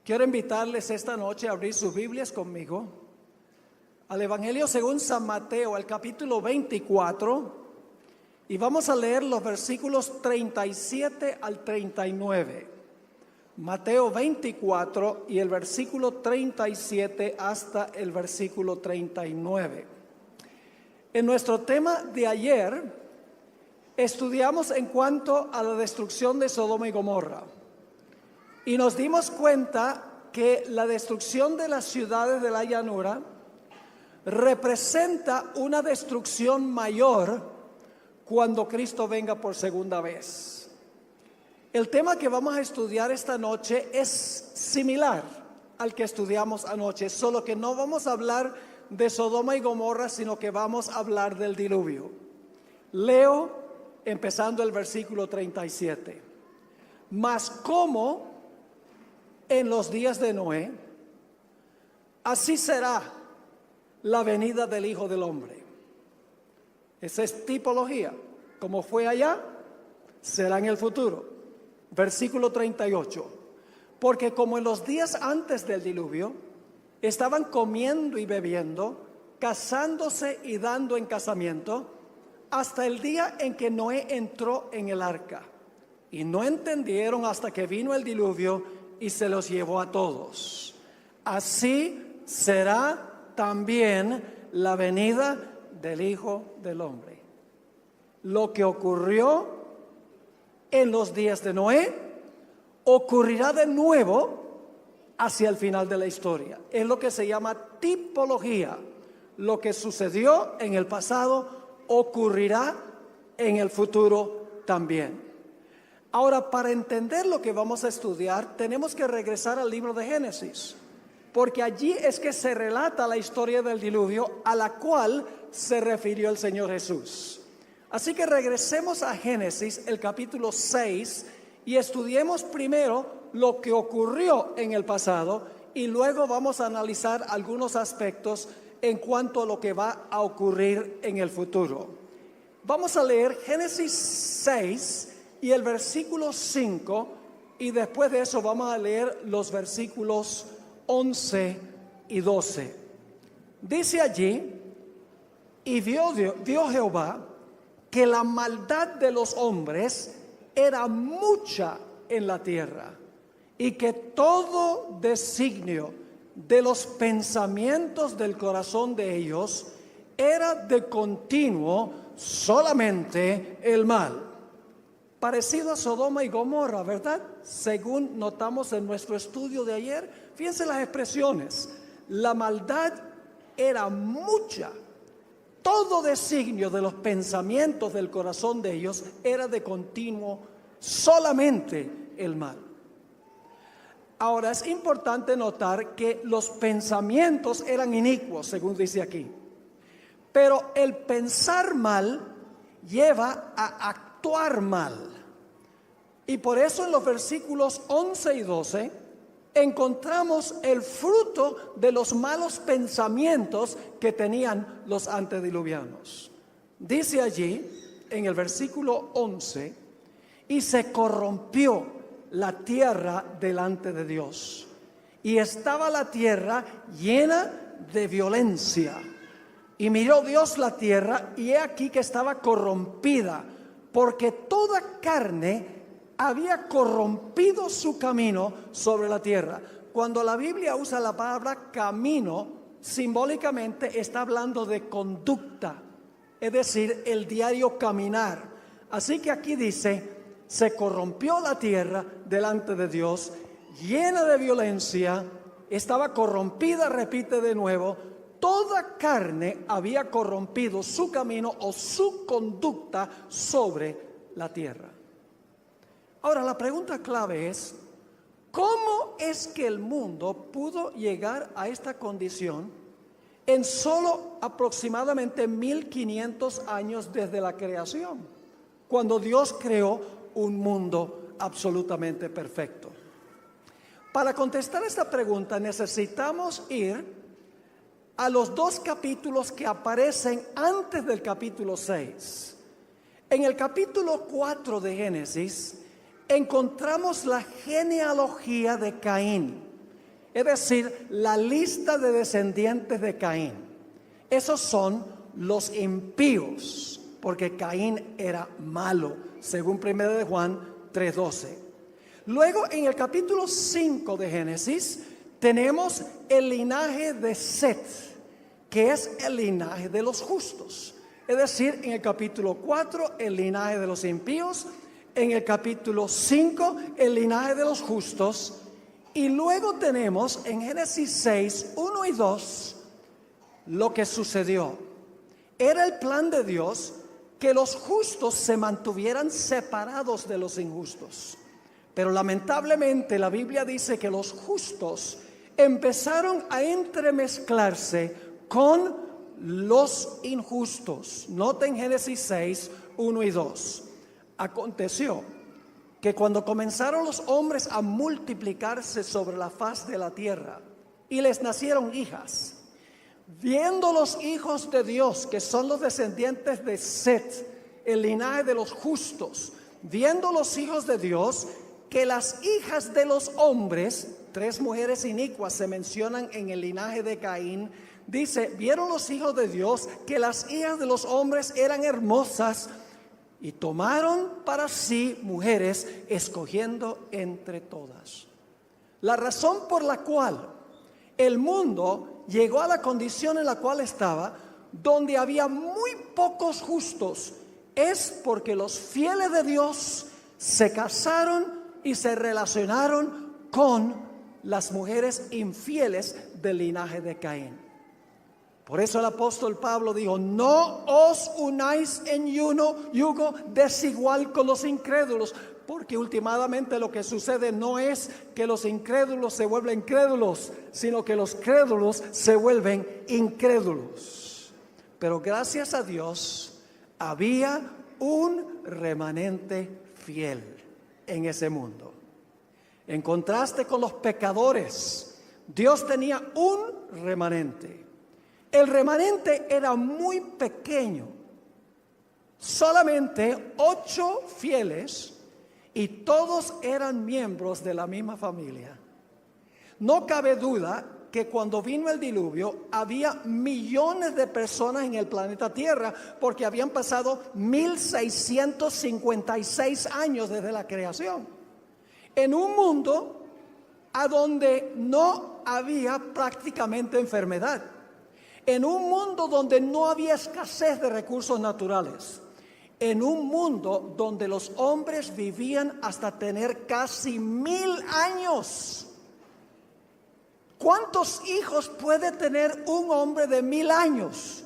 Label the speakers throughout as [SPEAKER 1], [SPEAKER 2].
[SPEAKER 1] Quiero invitarles esta noche a abrir sus Biblias conmigo al Evangelio según San Mateo, al capítulo 24, y vamos a leer los versículos 37 al 39. Mateo 24 y el versículo 37 hasta el versículo 39. En nuestro tema de ayer estudiamos en cuanto a la destrucción de Sodoma y Gomorra. Y nos dimos cuenta que la destrucción de las ciudades de la llanura representa una destrucción mayor cuando Cristo venga por segunda vez. El tema que vamos a estudiar esta noche es similar al que estudiamos anoche, solo que no vamos a hablar de Sodoma y Gomorra, sino que vamos a hablar del diluvio. Leo empezando el versículo 37. Mas como en los días de Noé, así será la venida del Hijo del Hombre. Esa es tipología. Como fue allá, será en el futuro. Versículo 38. Porque como en los días antes del diluvio, estaban comiendo y bebiendo, casándose y dando en casamiento, hasta el día en que Noé entró en el arca. Y no entendieron hasta que vino el diluvio y se los llevó a todos. Así será también la venida del Hijo del Hombre. Lo que ocurrió en los días de Noé ocurrirá de nuevo hacia el final de la historia. Es lo que se llama tipología. Lo que sucedió en el pasado ocurrirá en el futuro también. Ahora, para entender lo que vamos a estudiar, tenemos que regresar al libro de Génesis, porque allí es que se relata la historia del diluvio a la cual se refirió el Señor Jesús. Así que regresemos a Génesis, el capítulo 6, y estudiemos primero lo que ocurrió en el pasado, y luego vamos a analizar algunos aspectos en cuanto a lo que va a ocurrir en el futuro. Vamos a leer Génesis 6 y el versículo 5, y después de eso vamos a leer los versículos 11 y 12. Dice allí: y vio Jehová que la maldad de los hombres era mucha en la tierra, y que todo designio de los pensamientos del corazón de ellos era de continuo solamente el mal. Parecido a Sodoma y Gomorra, ¿verdad? Según notamos en nuestro estudio de ayer, fíjense las expresiones. La maldad era mucha. Todo designio de los pensamientos del corazón de ellos era de continuo solamente el mal. Ahora, es importante notar que los pensamientos eran inicuos, según dice aquí. Pero el pensar mal lleva a actuar mal. Y por eso en los versículos 11 y 12 encontramos el fruto de los malos pensamientos que tenían los antediluvianos. Dice allí en el versículo 11: y se corrompió la tierra delante de Dios, y estaba la tierra llena de violencia. Y miró Dios la tierra, y he aquí que estaba corrompida, porque toda carne había corrompido su camino sobre la tierra. Cuando la Biblia usa la palabra camino, simbólicamente está hablando de conducta, es decir, el diario caminar. Así que aquí dice: se corrompió la tierra delante de Dios, llena de violencia, estaba corrompida, repite de nuevo, toda carne había corrompido su camino o su conducta sobre la tierra. Ahora, la pregunta clave es: ¿cómo es que el mundo pudo llegar a esta condición en solo aproximadamente 1500 años desde la creación, cuando Dios creó un mundo absolutamente perfecto? Para contestar esta pregunta necesitamos ir a los dos capítulos que aparecen antes del capítulo 6. En el capítulo 4 de Génesis encontramos la genealogía de Caín. Es decir, la lista de descendientes de Caín. Esos son los impíos, porque Caín era malo, según 1 de Juan 3:12. Luego, en el capítulo 5 de Génesis, tenemos el linaje de Set, que es el linaje de los justos. Es decir, en el capítulo 4, el linaje de los impíos. En el capítulo 5, el linaje de los justos. Y luego tenemos en Génesis 6, 1 y 2, lo que sucedió. Era el plan de Dios que los justos se mantuvieran separados de los injustos. Pero lamentablemente la Biblia dice que los justos empezaron a entremezclarse con los injustos. Noten Génesis 6, 1 y 2. Aconteció que cuando comenzaron los hombres a multiplicarse sobre la faz de la tierra y les nacieron hijas, viendo los hijos de Dios, que son los descendientes de Set, el linaje de los justos, viendo los hijos de Dios, que las hijas de los hombres, 3 mujeres inicuas se mencionan en el linaje de Caín, dice, vieron los hijos de Dios que las hijas de los hombres eran hermosas y tomaron para sí mujeres, escogiendo entre todas. La razón por la cual el mundo llegó a la condición en la cual estaba, donde había muy pocos justos, es porque los fieles de Dios se casaron y se relacionaron con las mujeres infieles del linaje de Caín. Por eso el apóstol Pablo dijo, no os unáis en yugo desigual con los incrédulos, porque últimamente lo que sucede no es que los incrédulos se vuelven crédulos, sino que los crédulos se vuelven incrédulos. Pero gracias a Dios había un remanente fiel en ese mundo. En contraste con los pecadores, Dios tenía un remanente. El remanente era muy pequeño, solamente 8 fieles, y todos eran miembros de la misma familia. No cabe duda que cuando vino el diluvio había millones de personas en el planeta Tierra, porque habían pasado 1656 años desde la creación, en un mundo a donde no había prácticamente enfermedad, en un mundo donde no había escasez de recursos naturales, en un mundo donde los hombres vivían hasta tener casi 1000 años. ¿Cuántos hijos puede tener un hombre de 1000 años?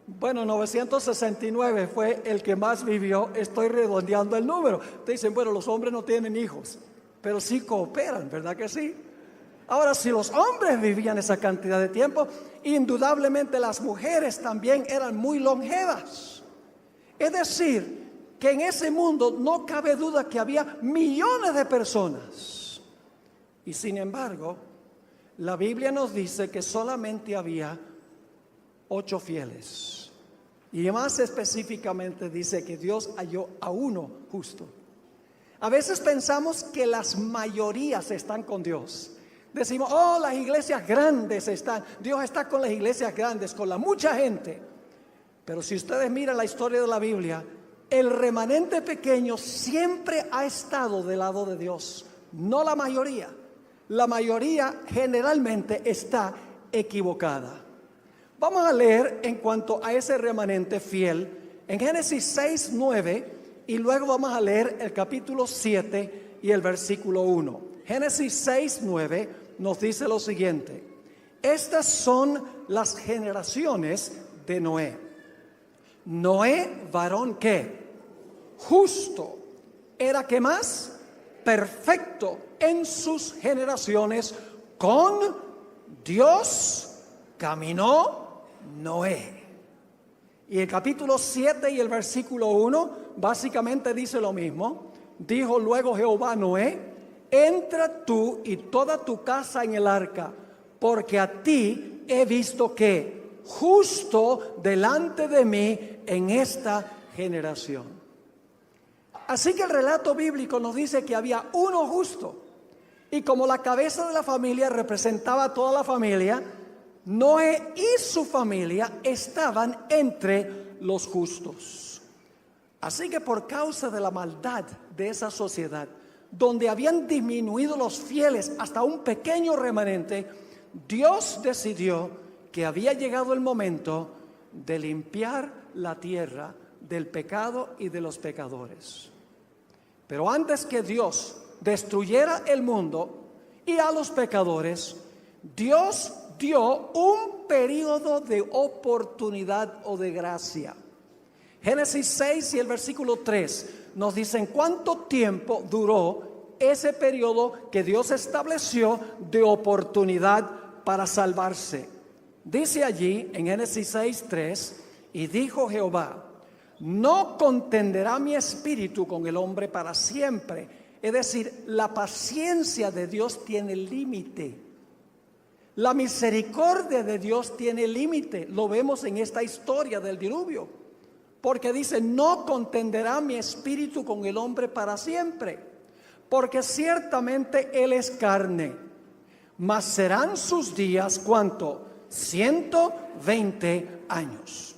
[SPEAKER 1] Bueno, 969 fue el que más vivió. Estoy redondeando el número. Te dicen, bueno, los hombres no tienen hijos, pero sí cooperan, ¿verdad que sí? Ahora, si los hombres vivían esa cantidad de tiempo, indudablemente las mujeres también eran muy longevas. Es decir, que en ese mundo no cabe duda que había millones de personas. Y sin embargo, la Biblia nos dice que solamente había 8 fieles. Y más específicamente dice que Dios halló a uno justo. A veces pensamos que las mayorías están con Dios. Decimos, oh, las iglesias grandes están. Dios está con las iglesias grandes, con la mucha gente. Pero si ustedes miran la historia de la Biblia, el remanente pequeño siempre ha estado del lado de Dios, no la mayoría. La mayoría generalmente está equivocada. Vamos a leer en cuanto a ese remanente fiel en Génesis 6, 9, y luego vamos a leer el capítulo 7 y el versículo 1. Génesis 6, 9 nos dice lo siguiente: estas son las generaciones de Noé. Noé, varón ¿qué? Justo. Era ¿qué más? Perfecto en sus generaciones. Con Dios caminó Noé. Y el capítulo 7 y el versículo 1 básicamente dice lo mismo. Dijo luego Jehová a Noé: entra tú y toda tu casa en el arca, porque a ti he visto que justo delante de mí en esta generación. Así que el relato bíblico nos dice que había uno justo. Y como la cabeza de la familia representaba a toda la familia, Noé y su familia estaban entre los justos. Así que por causa de la maldad de esa sociedad, donde habían disminuido los fieles hasta un pequeño remanente, Dios decidió que había llegado el momento de limpiar la tierra del pecado y de los pecadores. Pero antes que Dios destruyera el mundo y a los pecadores, Dios dio un periodo de oportunidad o de gracia. Génesis 6 y el versículo 3 nos dicen cuánto tiempo duró ese periodo que Dios estableció de oportunidad para salvarse. Dice allí en Génesis 6:3, y dijo Jehová: no contenderá mi espíritu con el hombre para siempre. Es decir, la paciencia de Dios tiene límite. La misericordia de Dios tiene límite. Lo vemos en esta historia del diluvio. Porque dice, no contenderá mi espíritu con el hombre para siempre. Porque ciertamente él es carne. Mas serán sus días, ¿cuánto? 120 años.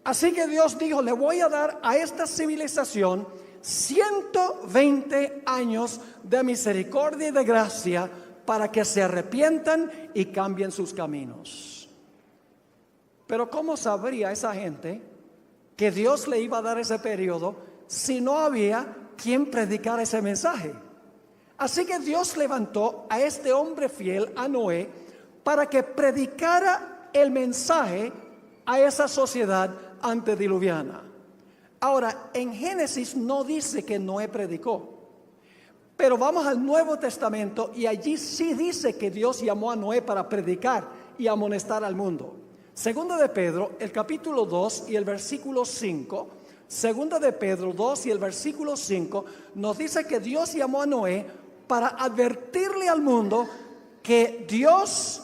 [SPEAKER 1] Así que Dios dijo, le voy a dar a esta civilización 120 años de misericordia y de gracia para que se arrepientan y cambien sus caminos. Pero ¿cómo sabría esa gente que Dios le iba a dar ese periodo si no había quien predicara ese mensaje? Así que Dios levantó a este hombre fiel, a Noé, para que predicara el mensaje a esa sociedad antediluviana. Ahora, en Génesis no dice que Noé predicó, pero vamos al Nuevo Testamento y allí sí dice que Dios llamó a Noé para predicar y amonestar al mundo. Segunda de Pedro, el capítulo 2 y el versículo 5, Segunda de Pedro 2 y el versículo 5, nos dice que Dios llamó a Noé para advertirle al mundo que Dios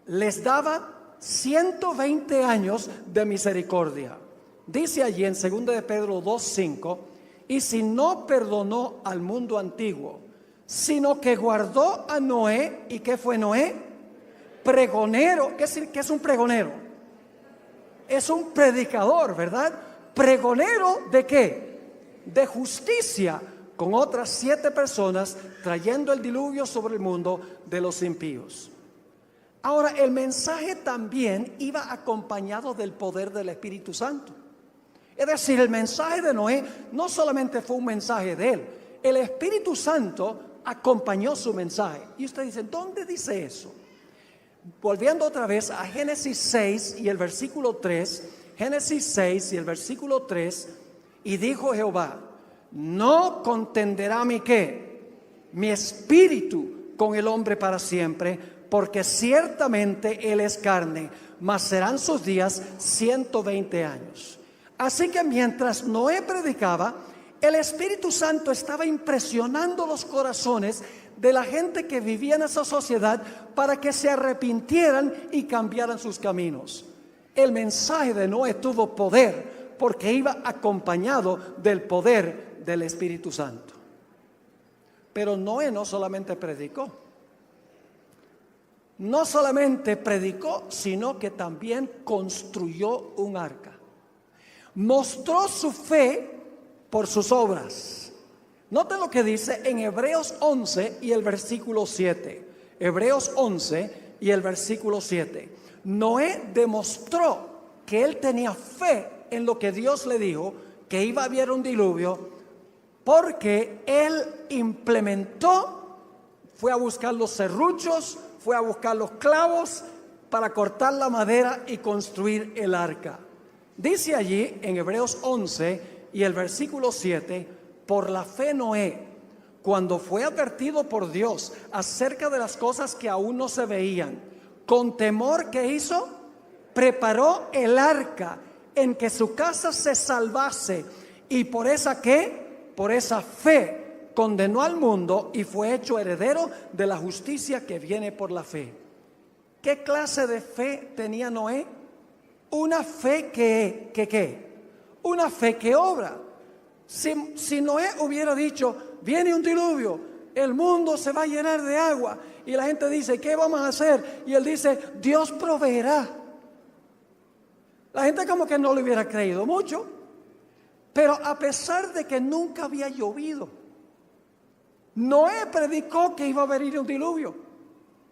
[SPEAKER 1] les daba 120 años de misericordia. Dice allí en 2 de Pedro 2:5, y si no perdonó al mundo antiguo, sino que guardó a Noé. ¿Y qué fue Noé? Pregonero. ¿Qué es un pregonero? Es un predicador, ¿verdad? Pregonero ¿de qué? De justicia, con otras 7 personas, trayendo el diluvio sobre el mundo de los impíos. Ahora, el mensaje también iba acompañado del poder del Espíritu Santo. Es decir, el mensaje de Noé no solamente fue un mensaje de él, el Espíritu Santo acompañó su mensaje. Y usted dice, ¿dónde dice eso? Volviendo otra vez a Génesis 6 y el versículo 3, Génesis 6 y el versículo 3, y dijo Jehová, no contenderá mi ¿qué? Mi espíritu con el hombre para siempre, porque ciertamente él es carne, mas serán sus días 120 años. Así que mientras Noé predicaba, el Espíritu Santo estaba impresionando los corazones de la gente que vivía en esa sociedad para que se arrepintieran y cambiaran sus caminos. El mensaje de Noé tuvo poder porque iba acompañado del poder del Espíritu Santo. Pero Noé no solamente predicó. No solamente predicó, sino que también construyó un arca. Mostró su fe por sus obras. Noten lo que dice en Hebreos 11 y el versículo 7. Hebreos 11 y el versículo 7. Noé demostró que él tenía fe en lo que Dios le dijo, que iba a haber un diluvio, porque él implementó, fue a buscar los serruchos, fue a buscar los clavos para cortar la madera y construir el arca. Dice allí en Hebreos 11 y el versículo 7, por la fe Noé, cuando fue advertido por Dios acerca de las cosas que aún no se veían, con temor, ¿qué hizo? Preparó el arca en que su casa se salvase, y por esa ¿qué? Por esa fe condenó al mundo y fue hecho heredero de la justicia que viene por la fe. ¿Qué clase de fe tenía Noé? Una fe que una fe que obra. Si Noé hubiera dicho, viene un diluvio, el mundo se va a llenar de agua. Y la gente dice, ¿qué vamos a hacer? Y él dice, Dios proveerá. La gente como que no le hubiera creído mucho. Pero a pesar de que nunca había llovido, Noé predicó que iba a venir un diluvio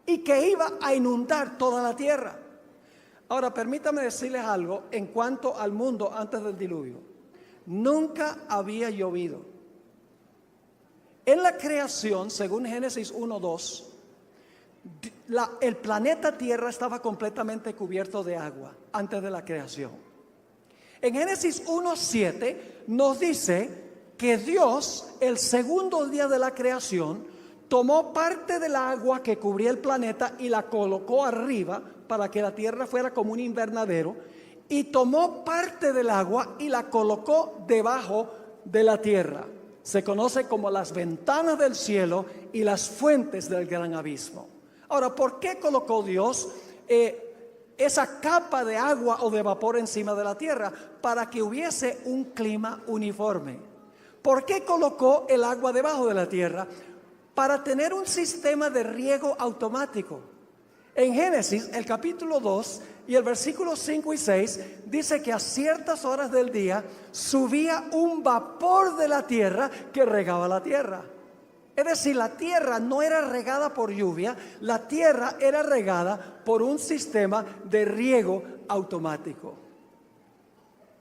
[SPEAKER 1] y que iba a inundar toda la tierra. Ahora, permítame decirles algo en cuanto al mundo antes del diluvio. Nunca había llovido. En la creación, según Génesis 1:2, el planeta Tierra estaba completamente cubierto de agua antes de la creación. En Génesis 1:7 nos dice que Dios, el segundo día de la creación, tomó parte del agua que cubría el planeta y la colocó arriba para que la tierra fuera como un invernadero, y tomó parte del agua y la colocó debajo de la tierra. Se conoce como las ventanas del cielo y las fuentes del gran abismo. Ahora, ¿por qué colocó Dios esa capa de agua o de vapor encima de la tierra? Para que hubiese un clima uniforme. ¿Por qué colocó el agua debajo de la tierra? Para tener un sistema de riego automático. En Génesis, el capítulo 2 y el versículo 5 y 6, dice que a ciertas horas del día subía un vapor de la tierra que regaba la tierra. Es decir, la tierra no era regada por lluvia, la tierra era regada por un sistema de riego automático.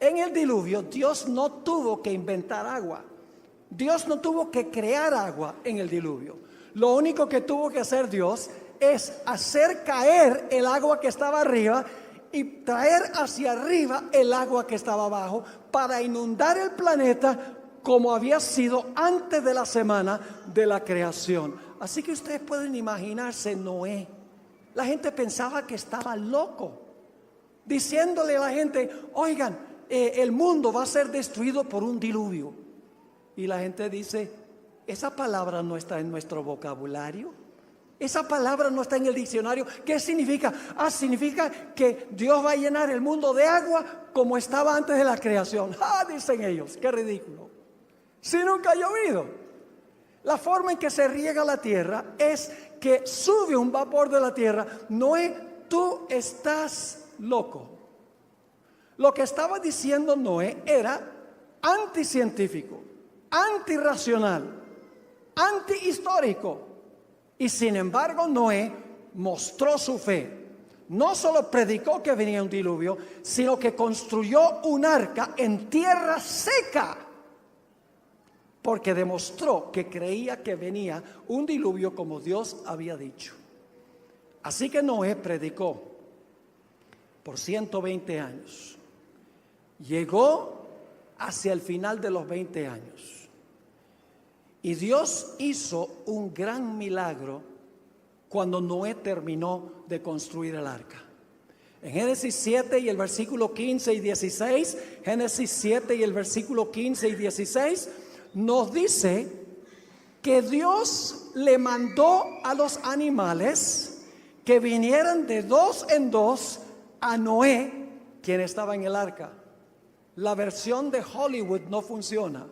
[SPEAKER 1] En el diluvio, Dios no tuvo que inventar agua. Dios no tuvo que crear agua en el diluvio. Lo único que tuvo que hacer Dios es hacer caer el agua que estaba arriba y traer hacia arriba el agua que estaba abajo para inundar el planeta como había sido antes de la semana de la creación. Así que ustedes pueden imaginarse Noé. La gente pensaba que estaba loco, diciéndole a la gente, oigan, el mundo va a ser destruido por un diluvio. Y la gente dice, esa palabra no está en nuestro vocabulario. Esa palabra no está en el diccionario. ¿Qué significa? Significa que Dios va a llenar el mundo de agua como estaba antes de la creación. Dicen ellos, qué ridículo. Si nunca ha llovido. La forma en que se riega la tierra es que sube un vapor de la tierra. Noé, tú estás loco. Lo que estaba diciendo Noé era anticientífico, antirracional, antihistórico. Y sin embargo Noé mostró su fe. No solo predicó que venía un diluvio, sino que construyó un arca en tierra seca, porque demostró que creía que venía un diluvio como Dios había dicho. Así que Noé predicó por 120 años. Llegó hacia el final de los 20 años. Y Dios hizo un gran milagro cuando Noé terminó de construir el arca. En Génesis 7 y el versículo 15 y 16, Génesis 7 y el versículo 15 y 16, nos dice que Dios le mandó a los animales que vinieran de dos en dos a Noé, quien estaba en el arca. La versión de Hollywood no funciona.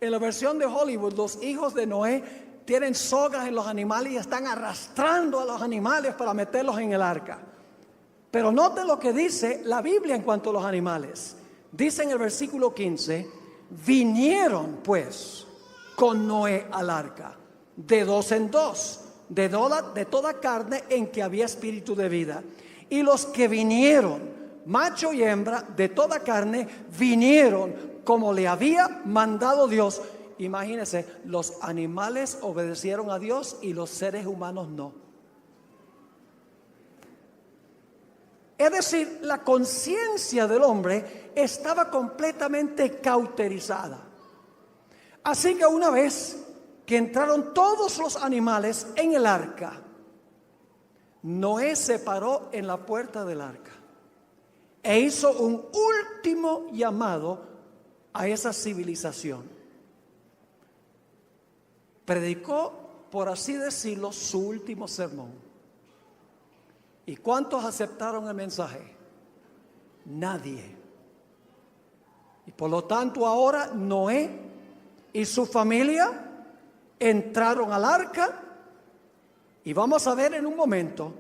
[SPEAKER 1] En la versión de Hollywood, los hijos de Noé tienen sogas en los animales y están arrastrando a los animales para meterlos en el arca. Pero note lo que dice la Biblia en cuanto a los animales. Dice en el versículo 15, vinieron pues con Noé al arca, de dos en dos, de toda carne en que había espíritu de vida. Y los que vinieron, macho y hembra, de toda carne, vinieron como le había mandado Dios. Imagínense, los animales obedecieron a Dios y los seres humanos no. Es decir, la conciencia del hombre estaba completamente cauterizada. Así que una vez que entraron todos los animales en el arca, Noé se paró en la puerta del arca e hizo un último llamado a esa civilización. Predicó, por así decirlo, su último sermón. ¿Y cuántos aceptaron el mensaje? Nadie. Y por lo tanto ahora Noé y su familia entraron al arca y vamos a ver en un momento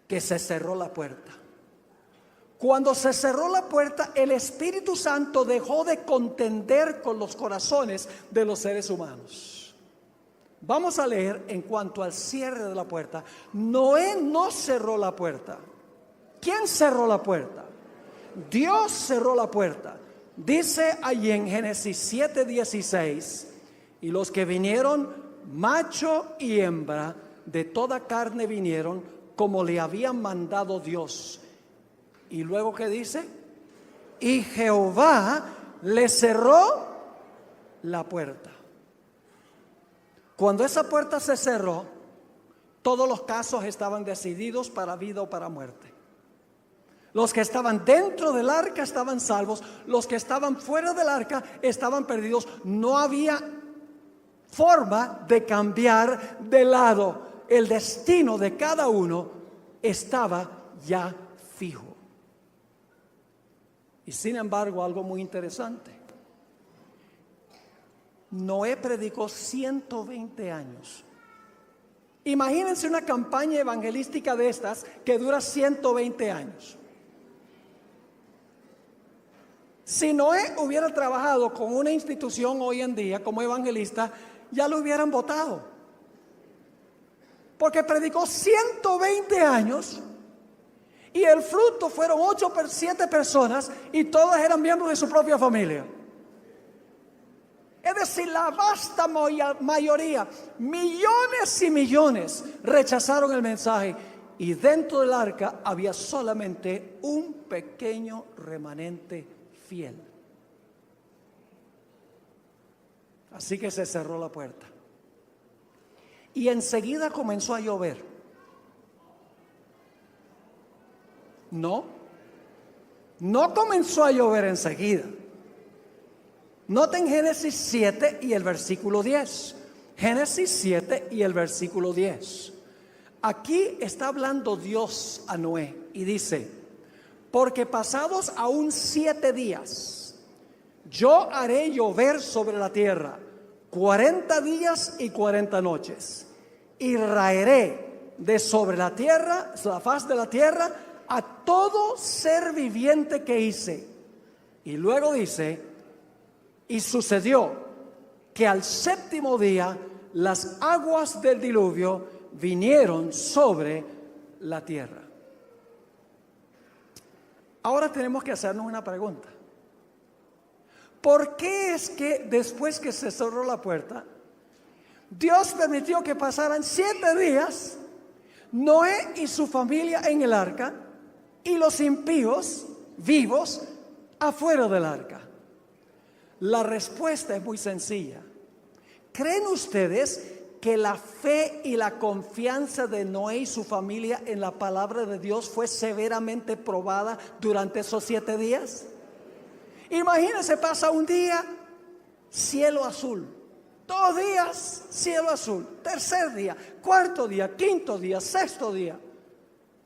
[SPEAKER 1] que se cerró la puerta. Cuando se cerró la puerta, el Espíritu Santo dejó de contender con los corazones de los seres humanos. Vamos a leer en cuanto al cierre de la puerta. Noé no cerró la puerta. ¿Quién cerró la puerta? Dios cerró la puerta. Dice allí en Génesis 7:16, y los que vinieron, macho y hembra, de toda carne vinieron, como le habían mandado Dios. Y luego, ¿qué dice? Y Jehová le cerró la puerta. Cuando esa puerta se cerró, todos los casos estaban decididos para vida o para muerte. Los que estaban dentro del arca estaban salvos, los que estaban fuera del arca estaban perdidos. No había forma de cambiar de lado. El destino de cada uno estaba ya fijo. Y sin embargo, algo muy interesante. Noé predicó 120 años. Imagínense una campaña evangelística de estas que dura 120 años. Si Noé hubiera trabajado con una institución hoy en día como evangelista, ya lo hubieran votado. Porque predicó 120 años y el fruto fueron 7 personas y todas eran miembros de su propia familia. Es decir, la vasta mayoría, millones y millones, rechazaron el mensaje. Y dentro del arca había solamente un pequeño remanente fiel. Así que se cerró la puerta. Y enseguida comenzó a llover. No comenzó a llover enseguida. Noten Génesis 7 y el versículo 10. Génesis 7 y el versículo 10. Aquí está hablando Dios a Noé y dice: porque pasados aún 7 días, yo haré llover sobre la tierra 40 días y 40 noches, y raeré de sobre la tierra, la faz de la tierra, a todo ser viviente que hice. Y luego dice: y sucedió que al 7º día las aguas del diluvio vinieron sobre la tierra. Ahora tenemos que hacernos una pregunta. ¿Por qué es que después que se cerró la puerta, Dios permitió que pasaran 7 días, Noé y su familia en el arca, y los impíos vivos afuera del arca? La respuesta es muy sencilla. ¿Creen ustedes que la fe y la confianza de Noé y su familia en la palabra de Dios fue severamente probada durante esos 7 días? Imagínense, pasa un día, cielo azul. 2 días, cielo azul. 3er día, 4º día, 5º día, 6º día.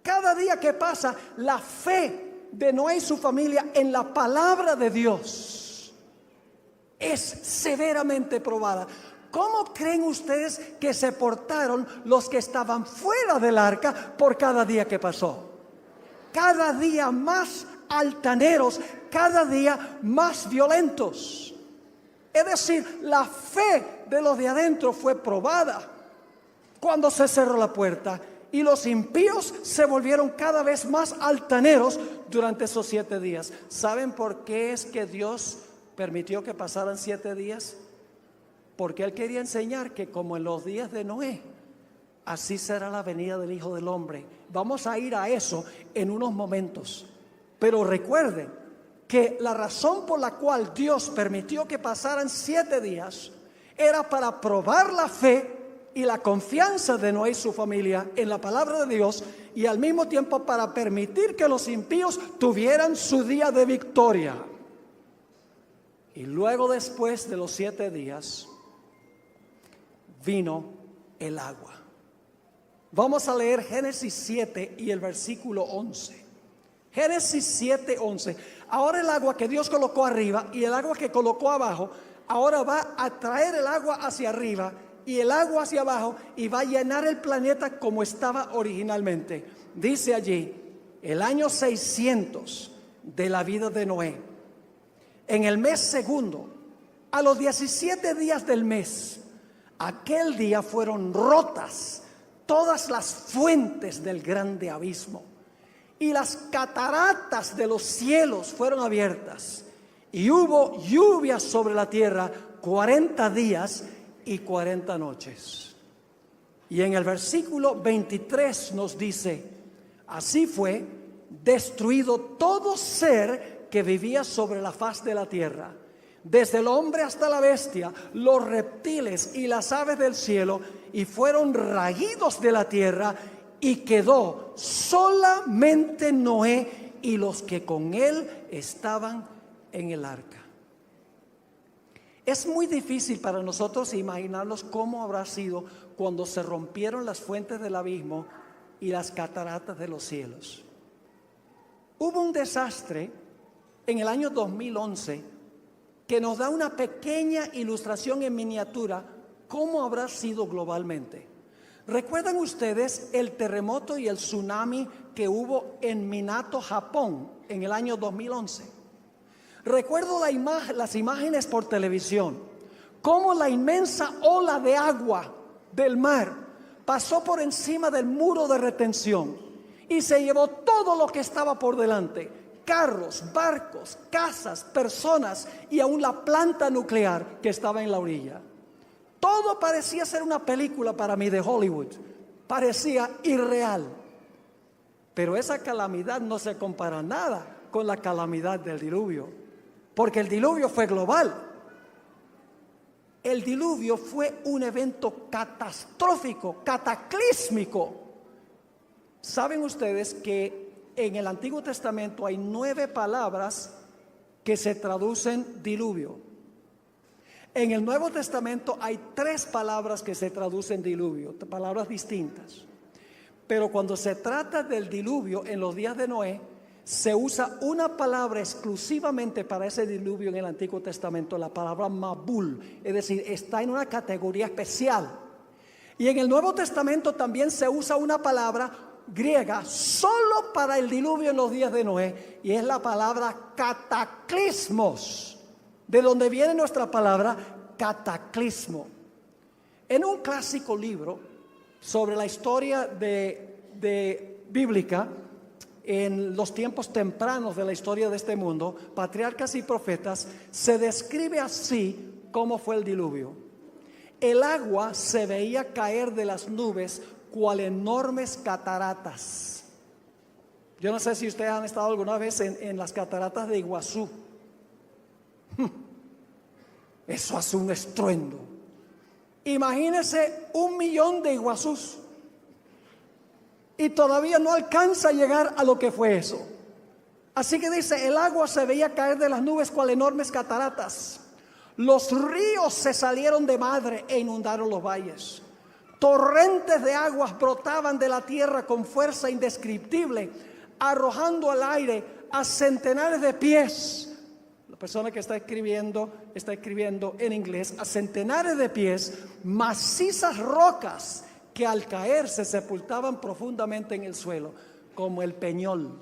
[SPEAKER 1] Cada día que pasa, la fe de Noé y su familia en la palabra de Dios es severamente probada. ¿Cómo creen ustedes que se portaron los que estaban fuera del arca por cada día que pasó? Cada día más altaneros, cada día más violentos. Es decir, la fe de los de adentro fue probada cuando se cerró la puerta, y los impíos se volvieron cada vez más altaneros durante esos 7 días. ¿Saben por qué es que Dios permitió que pasaran 7 días? Porque Él quería enseñar que como en los días de Noé, así será la venida del Hijo del Hombre. Vamos a ir a eso en unos momentos. Pero recuerden que la razón por la cual Dios permitió que pasaran 7 días era para probar la fe y la confianza de Noé y su familia en la palabra de Dios, y al mismo tiempo para permitir que los impíos tuvieran su día de victoria. Y luego, después de los 7 días, vino el agua. Vamos a leer Génesis 7 y el versículo 11. Génesis 7, 11. Ahora el agua que Dios colocó arriba y el agua que colocó abajo, ahora va a traer el agua hacia arriba y el agua hacia abajo y va a llenar el planeta como estaba originalmente. Dice allí, el año 600 de la vida de Noé, en el mes segundo, a los 17 días del mes, aquel día fueron rotas todas las fuentes del grande abismo y las cataratas de los cielos fueron abiertas y hubo lluvia sobre la tierra 40 días y 40 noches. Y en el versículo 23 nos dice, así fue destruido todo ser que vivía sobre la faz de la tierra, desde el hombre hasta la bestia, los reptiles y las aves del cielo, y fueron raídos de la tierra, y quedó solamente Noé y los que con él estaban en el arca. Es muy difícil para nosotros imaginarnos cómo habrá sido cuando se rompieron las fuentes del abismo y las cataratas de los cielos. Hubo un desastre en el año 2011 que nos da una pequeña ilustración en miniatura cómo habrá sido globalmente. ¿Recuerdan ustedes el terremoto y el tsunami que hubo en Minato, Japón, en el año 2011? Recuerdo las imágenes por televisión, cómo la inmensa ola de agua del mar pasó por encima del muro de retención y se llevó todo lo que estaba por delante: carros, barcos, casas, personas y aún la planta nuclear que estaba en la orilla. Todo parecía ser una película para mí de Hollywood, parecía irreal. Pero esa calamidad no se compara nada con la calamidad del diluvio, porque el diluvio fue global. El diluvio fue un evento catastrófico, cataclísmico. ¿Saben ustedes que en el Antiguo Testamento hay 9 palabras que se traducen diluvio? En el Nuevo Testamento hay 3 palabras que se traducen diluvio, palabras distintas. Pero cuando se trata del diluvio en los días de Noé, se usa una palabra exclusivamente para ese diluvio en el Antiguo Testamento, la palabra Mabul, es decir, está en una categoría especial. Y en el Nuevo Testamento también se usa una palabra griega solo para el diluvio en los días de Noé, y es la palabra cataclismos, de donde viene nuestra palabra cataclismo. En un clásico libro sobre la historia bíblica en los tiempos tempranos de la historia de este mundo, Patriarcas y Profetas, se describe así cómo fue el diluvio. El agua se veía caer de las nubes cual enormes cataratas. Yo no sé si ustedes han estado alguna vez en las cataratas de Iguazú. Eso hace un estruendo. Imagínense 1 millón de Iguazús y todavía no alcanza a llegar a lo que fue eso. Así que dice, el agua se veía caer de las nubes cual enormes cataratas. Los ríos se salieron de madre e inundaron los valles. Torrentes de aguas brotaban de la tierra con fuerza indescriptible, arrojando al aire a centenares de pies. La persona que está escribiendo en inglés, a centenares de pies, macizas rocas que al caer se sepultaban profundamente en el suelo, como el peñol.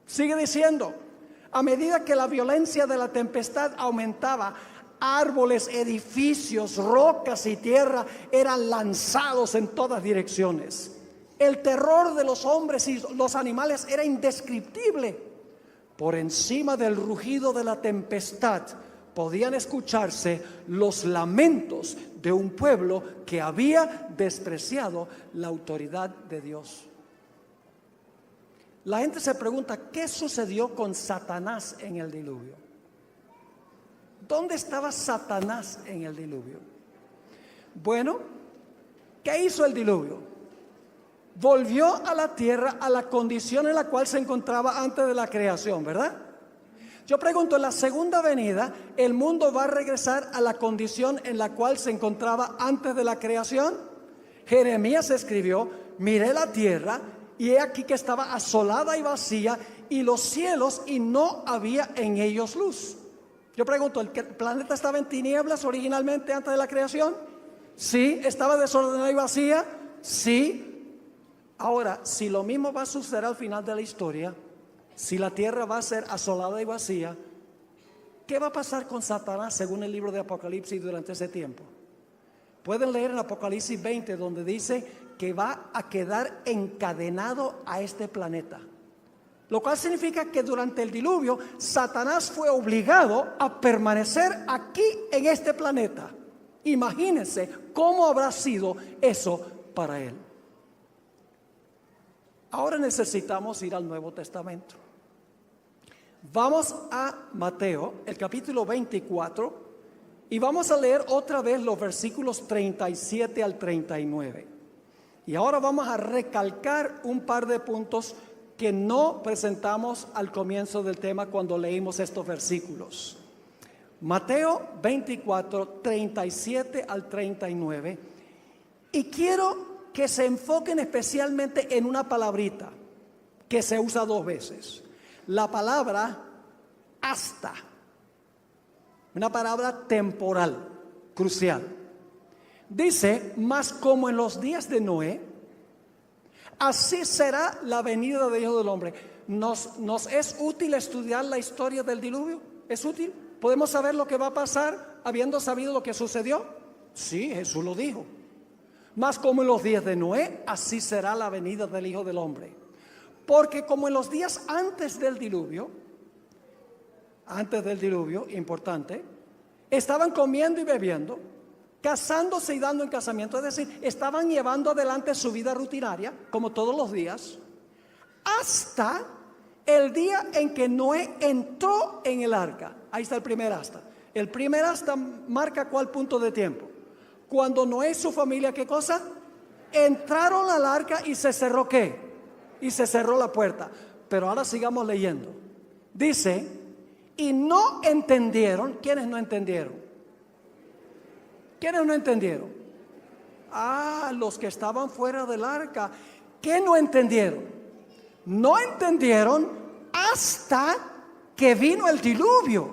[SPEAKER 1] Sigue diciendo, a medida que la violencia de la tempestad aumentaba, árboles, edificios, rocas y tierra eran lanzados en todas direcciones. El terror de los hombres y los animales era indescriptible. Por encima del rugido de la tempestad podían escucharse los lamentos de un pueblo que había despreciado la autoridad de Dios. La gente se pregunta, ¿qué sucedió con Satanás en el diluvio? ¿Dónde estaba Satanás en el diluvio? Bueno, ¿qué hizo el diluvio? Volvió a la tierra a la condición en la cual se encontraba antes de la creación, ¿verdad? Yo pregunto, en la segunda venida, ¿el mundo va a regresar a la condición en la cual se encontraba antes de la creación? Jeremías escribió, miré la tierra y he aquí que estaba asolada y vacía, y los cielos y no había en ellos luz. Yo pregunto, ¿el planeta estaba en tinieblas originalmente antes de la creación? Sí. ¿Estaba desordenada y vacía? Sí. Ahora, si lo mismo va a suceder al final de la historia, si la tierra va a ser asolada y vacía, ¿qué va a pasar con Satanás según el libro de Apocalipsis durante ese tiempo? Pueden leer en Apocalipsis 20 donde dice que va a quedar encadenado a este planeta. Lo cual significa que durante el diluvio Satanás fue obligado a permanecer aquí en este planeta. Imagínense cómo habrá sido eso para él. Ahora necesitamos ir al Nuevo Testamento. Vamos a Mateo, el capítulo 24, y vamos a leer otra vez los versículos 37 al 39. Y ahora vamos a recalcar un par de puntos que no presentamos al comienzo del tema cuando leímos estos versículos. Mateo 24, 37 al 39. Y quiero que se enfoquen especialmente en una palabrita que se usa 2 veces. La palabra hasta. Una palabra temporal, crucial. Dice, mas como en los días de Noé, así será la venida del Hijo del Hombre. ¿Nos es útil estudiar la historia del diluvio? ¿Es útil? ¿Podemos saber lo que va a pasar habiendo sabido lo que sucedió? Sí, Jesús lo dijo. Mas como en los días de Noé, así será la venida del Hijo del Hombre. Porque como en los días antes del diluvio, importante, estaban comiendo y bebiendo, casándose y dando en casamiento, es decir, estaban llevando adelante su vida rutinaria, como todos los días, hasta el día en que Noé entró en el arca. Ahí está el primer hasta. El primer hasta marca cuál punto de tiempo. Cuando Noé y su familia, ¿qué cosa? Entraron al arca y se cerró ¿qué? Y se cerró la puerta. Pero ahora sigamos leyendo. Dice, y no entendieron. ¿Quiénes no entendieron? ¿Quiénes no entendieron? Los que estaban fuera del arca. ¿Qué no entendieron? No entendieron hasta que vino el diluvio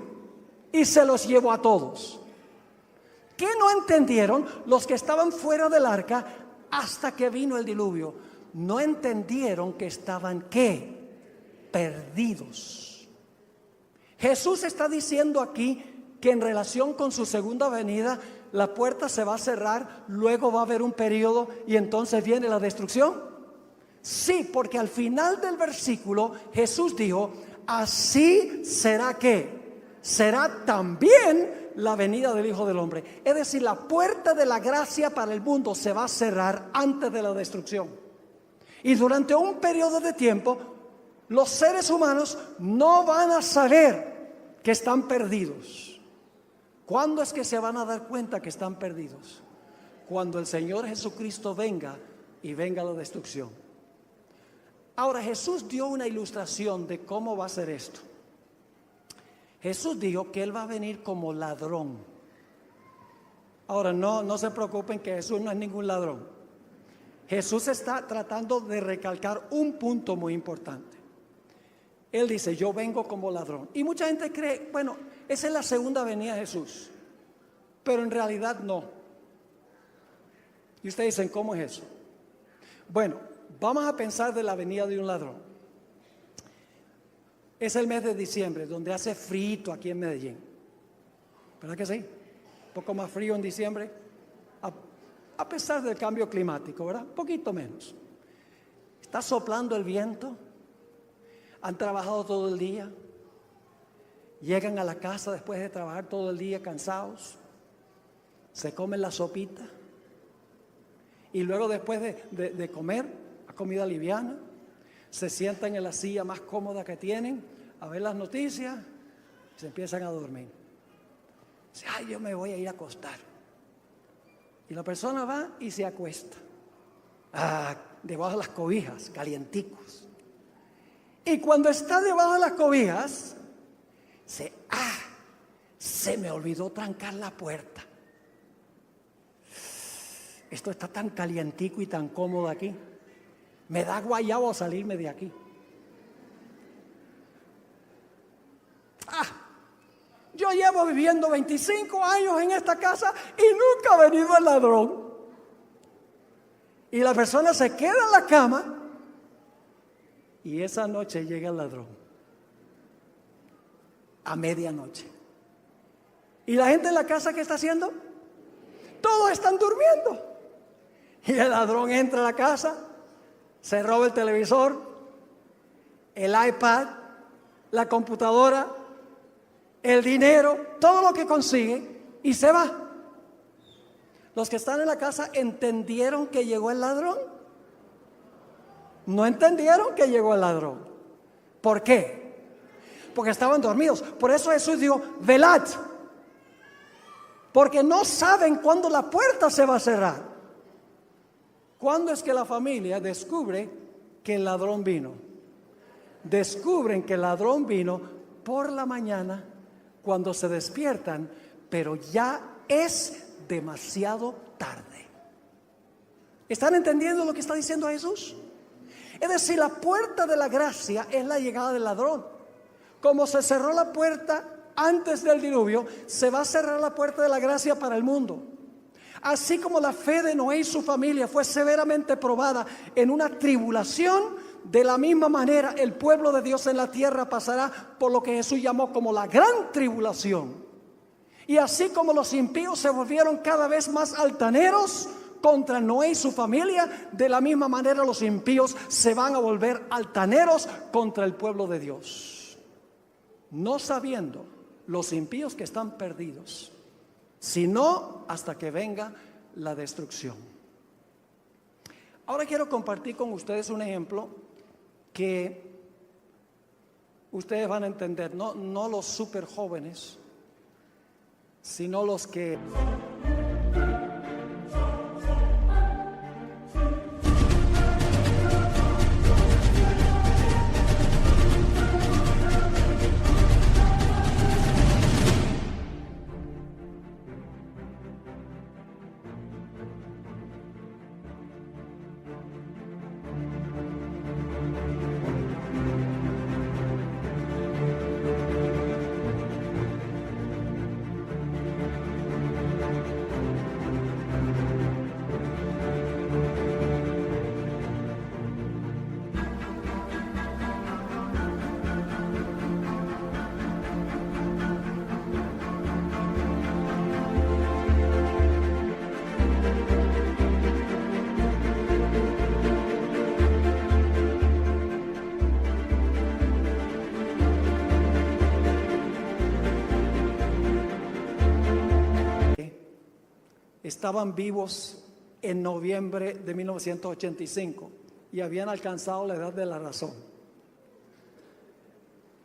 [SPEAKER 1] y se los llevó a todos. ¿Qué no entendieron los que estaban fuera del arca hasta que vino el diluvio? No entendieron que estaban ¿qué? Perdidos. Jesús está diciendo aquí que en relación con su segunda venida, la puerta se va a cerrar, luego va a haber un periodo y entonces viene la destrucción. Sí, porque al final del versículo Jesús dijo, así será ¿qué? Será también la venida del Hijo del Hombre. Es decir, la puerta de la gracia para el mundo se va a cerrar antes de la destrucción. Y durante un periodo de tiempo, los seres humanos no van a saber que están perdidos. ¿Cuándo es que se van a dar cuenta que están perdidos? Cuando el Señor Jesucristo venga y venga la destrucción. Ahora, Jesús dio una ilustración de cómo va a ser esto. Jesús dijo que Él va a venir como ladrón. Ahora, no se preocupen que Jesús no es ningún ladrón. Jesús está tratando de recalcar un punto muy importante. Él dice, yo vengo como ladrón. Y mucha gente cree, bueno, esa es la segunda venida de Jesús. Pero en realidad no. Y ustedes dicen, ¿cómo es eso? Bueno, vamos a pensar de la venida de un ladrón. Es el mes de diciembre, donde hace frío aquí en Medellín. ¿Verdad que sí? Un poco más frío en diciembre. A pesar del cambio climático, ¿verdad? Un poquito menos. Está soplando el viento. Han trabajado todo el día. Llegan a la casa después de trabajar todo el día cansados. Se comen la sopita. Y luego después de comer, a comida liviana, se sientan en la silla más cómoda que tienen a ver las noticias y se empiezan a dormir. Dice, yo me voy a ir a acostar. Y la persona va y se acuesta. Debajo de las cobijas, calienticos. Y cuando está debajo de las cobijas, se me olvidó trancar la puerta. Esto está tan calientico y tan cómodo aquí. Me da guayabo salirme de aquí. Yo llevo viviendo 25 años en esta casa y nunca ha venido el ladrón. Y la persona se queda en la cama y esa noche llega el ladrón. A medianoche. ¿Y la gente en la casa qué está haciendo? Todos están durmiendo. Y el ladrón entra a la casa, se roba el televisor, el iPad, la computadora, el dinero, todo lo que consigue y se va. Los que están en la casa entendieron que llegó el ladrón. No entendieron que llegó el ladrón. ¿Por qué? Porque estaban dormidos. Por eso Jesús dijo, velad. Porque no saben cuándo la puerta se va a cerrar. ¿Cuándo es que la familia descubre que el ladrón vino? Descubren que el ladrón vino por la mañana cuando se despiertan, pero ya es demasiado tarde. ¿Están entendiendo lo que está diciendo Jesús? Es decir, la puerta de la gracia es la llegada del ladrón. Como se cerró la puerta antes del diluvio, se va a cerrar la puerta de la gracia para el mundo. Así como la fe de Noé y su familia fue severamente probada en una tribulación, de la misma manera el pueblo de Dios en la tierra pasará por lo que Jesús llamó como la gran tribulación. Y así como los impíos se volvieron cada vez más altaneros contra Noé y su familia, de la misma manera los impíos se van a volver altaneros contra el pueblo de Dios. No sabiendo los impíos que están perdidos, sino hasta que venga la destrucción. Ahora quiero compartir con ustedes un ejemplo que ustedes van a entender, no los súper jóvenes, sino los que... estaban vivos en noviembre de 1985 y habían alcanzado la edad de la razón.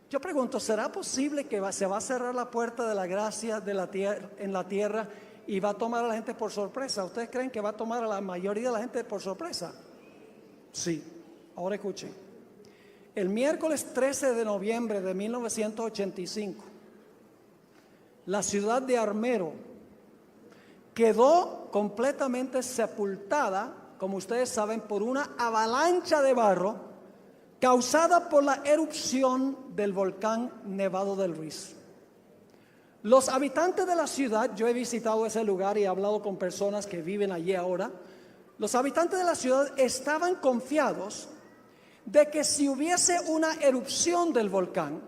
[SPEAKER 1] Yo pregunto, ¿será posible que se va a cerrar la puerta de la gracia de la tierra, en la tierra y va a tomar a la gente por sorpresa? ¿Ustedes creen que va a tomar a la mayoría de la gente por sorpresa? Sí. Ahora escuchen. El miércoles 13 de noviembre de 1985, la ciudad de Armero quedó completamente sepultada, como ustedes saben, por una avalancha de barro causada por la erupción del volcán Nevado del Ruiz. Los habitantes de la ciudad, yo he visitado ese lugar y he hablado con personas que viven allí ahora. Los habitantes de la ciudad estaban confiados de que si hubiese una erupción del volcán,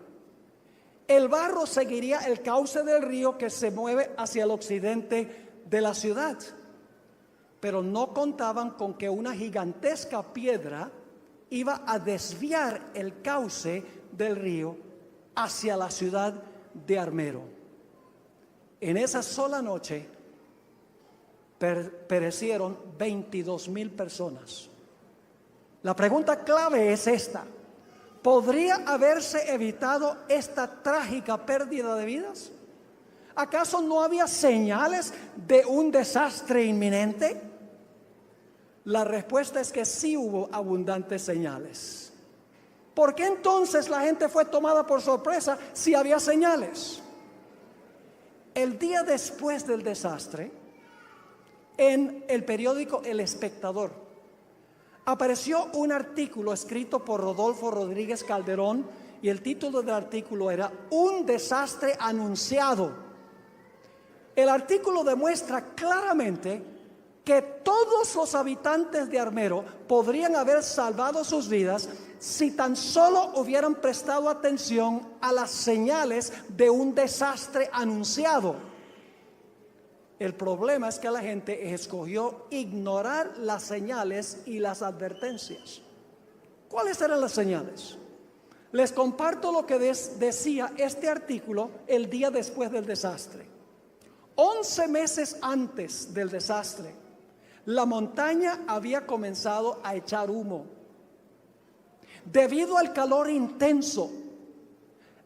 [SPEAKER 1] el barro seguiría el cauce del río que se mueve hacia el occidente de la ciudad, pero no contaban con que una gigantesca piedra iba a desviar el cauce del río hacia la ciudad de Armero. En esa sola noche perecieron 22,000 personas. La pregunta clave es esta: ¿podría haberse evitado esta trágica pérdida de vidas? ¿Acaso no había señales de un desastre inminente? La respuesta es que sí hubo abundantes señales. ¿Por qué entonces la gente fue tomada por sorpresa si había señales? El día después del desastre, en el periódico El Espectador, apareció un artículo escrito por Rodolfo Rodríguez Calderón y el título del artículo era Un desastre anunciado. El artículo demuestra claramente que todos los habitantes de Armero podrían haber salvado sus vidas si tan solo hubieran prestado atención a las señales de un desastre anunciado. El problema es que la gente escogió ignorar las señales y las advertencias. ¿Cuáles eran las señales? Les comparto lo que decía este artículo el día después del desastre. 11 meses antes del desastre, la montaña había comenzado a echar humo. Debido al calor intenso,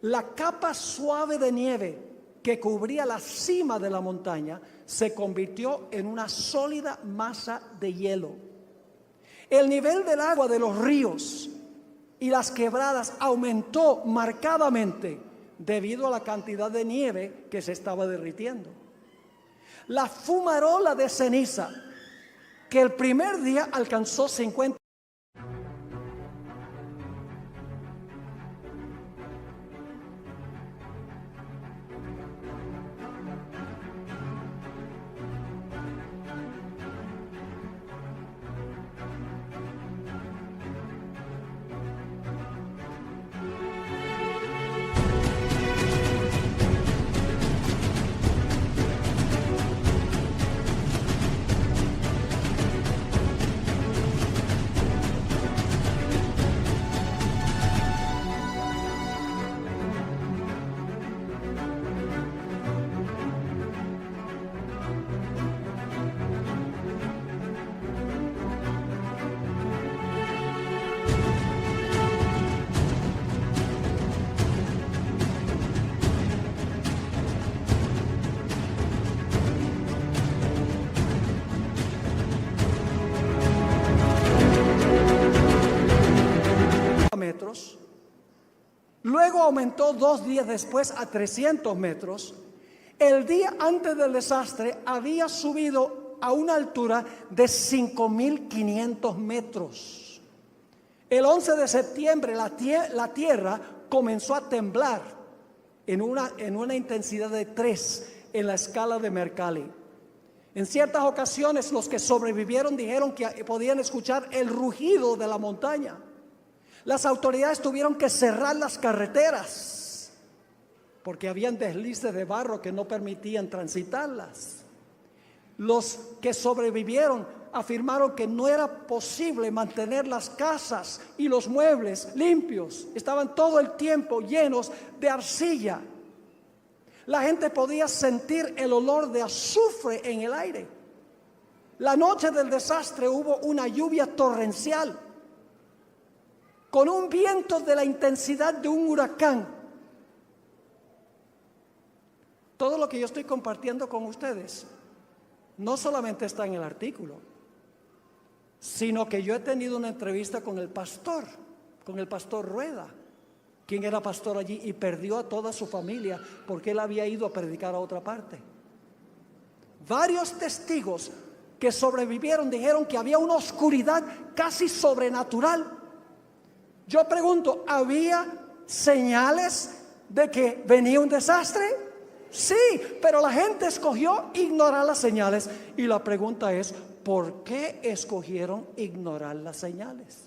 [SPEAKER 1] la capa suave de nieve que cubría la cima de la montaña se convirtió en una sólida masa de hielo. El nivel del agua de los ríos y las quebradas aumentó marcadamente debido a la cantidad de nieve que se estaba derritiendo. La fumarola de ceniza, que el primer día alcanzó 50 metros, luego aumentó 2 días después a 300 metros. El día antes del desastre había subido a una altura de 5.500 metros. El 11 de septiembre la tierra comenzó a temblar en una intensidad de 3 en la escala de Mercalli. En ciertas ocasiones los que sobrevivieron dijeron que podían escuchar el rugido de la montaña. Las autoridades tuvieron que cerrar las carreteras porque habían deslices de barro que no permitían transitarlas. Los que sobrevivieron afirmaron que no era posible mantener las casas y los muebles limpios. Estaban todo el tiempo llenos de arcilla. La gente podía sentir el olor de azufre en el aire. La noche del desastre hubo una lluvia torrencial con un viento de la intensidad de un huracán. Todo lo que yo estoy compartiendo con ustedes no solamente está en el artículo, sino que yo he tenido una entrevista con el pastor Rueda, quien era pastor allí y perdió a toda su familia porque él había ido a predicar a otra parte. Varios testigos que sobrevivieron dijeron que había una oscuridad casi sobrenatural. Yo pregunto, ¿había señales de que venía un desastre? Sí, pero la gente escogió ignorar las señales. Y la pregunta es, ¿por qué escogieron ignorar las señales?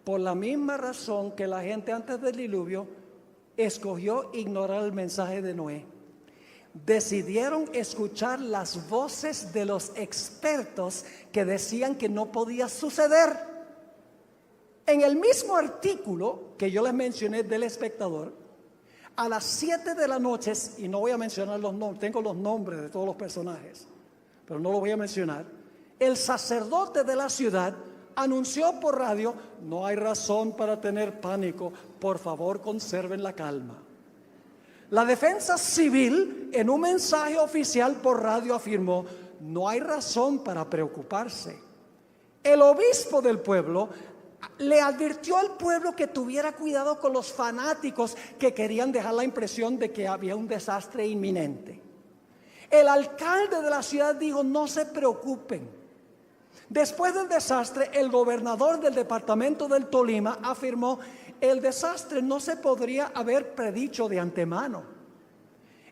[SPEAKER 1] Por la misma razón que la gente antes del diluvio escogió ignorar el mensaje de Noé. Decidieron escuchar las voces de los expertos que decían que no podía suceder. En el mismo artículo que yo les mencioné del Espectador, a las 7 de la noche, y no voy a mencionar los nombres, tengo los nombres de todos los personajes, pero no lo voy a mencionar, el sacerdote de la ciudad anunció por radio: no hay razón para tener pánico, por favor conserven la calma. La defensa civil en un mensaje oficial por radio afirmó: no hay razón para preocuparse. El obispo del pueblo le advirtió al pueblo que tuviera cuidado con los fanáticos que querían dejar la impresión de que había un desastre inminente. El alcalde de la ciudad dijo: no se preocupen. Después del desastre, el gobernador del departamento del Tolima afirmó: el desastre no se podría haber predicho de antemano.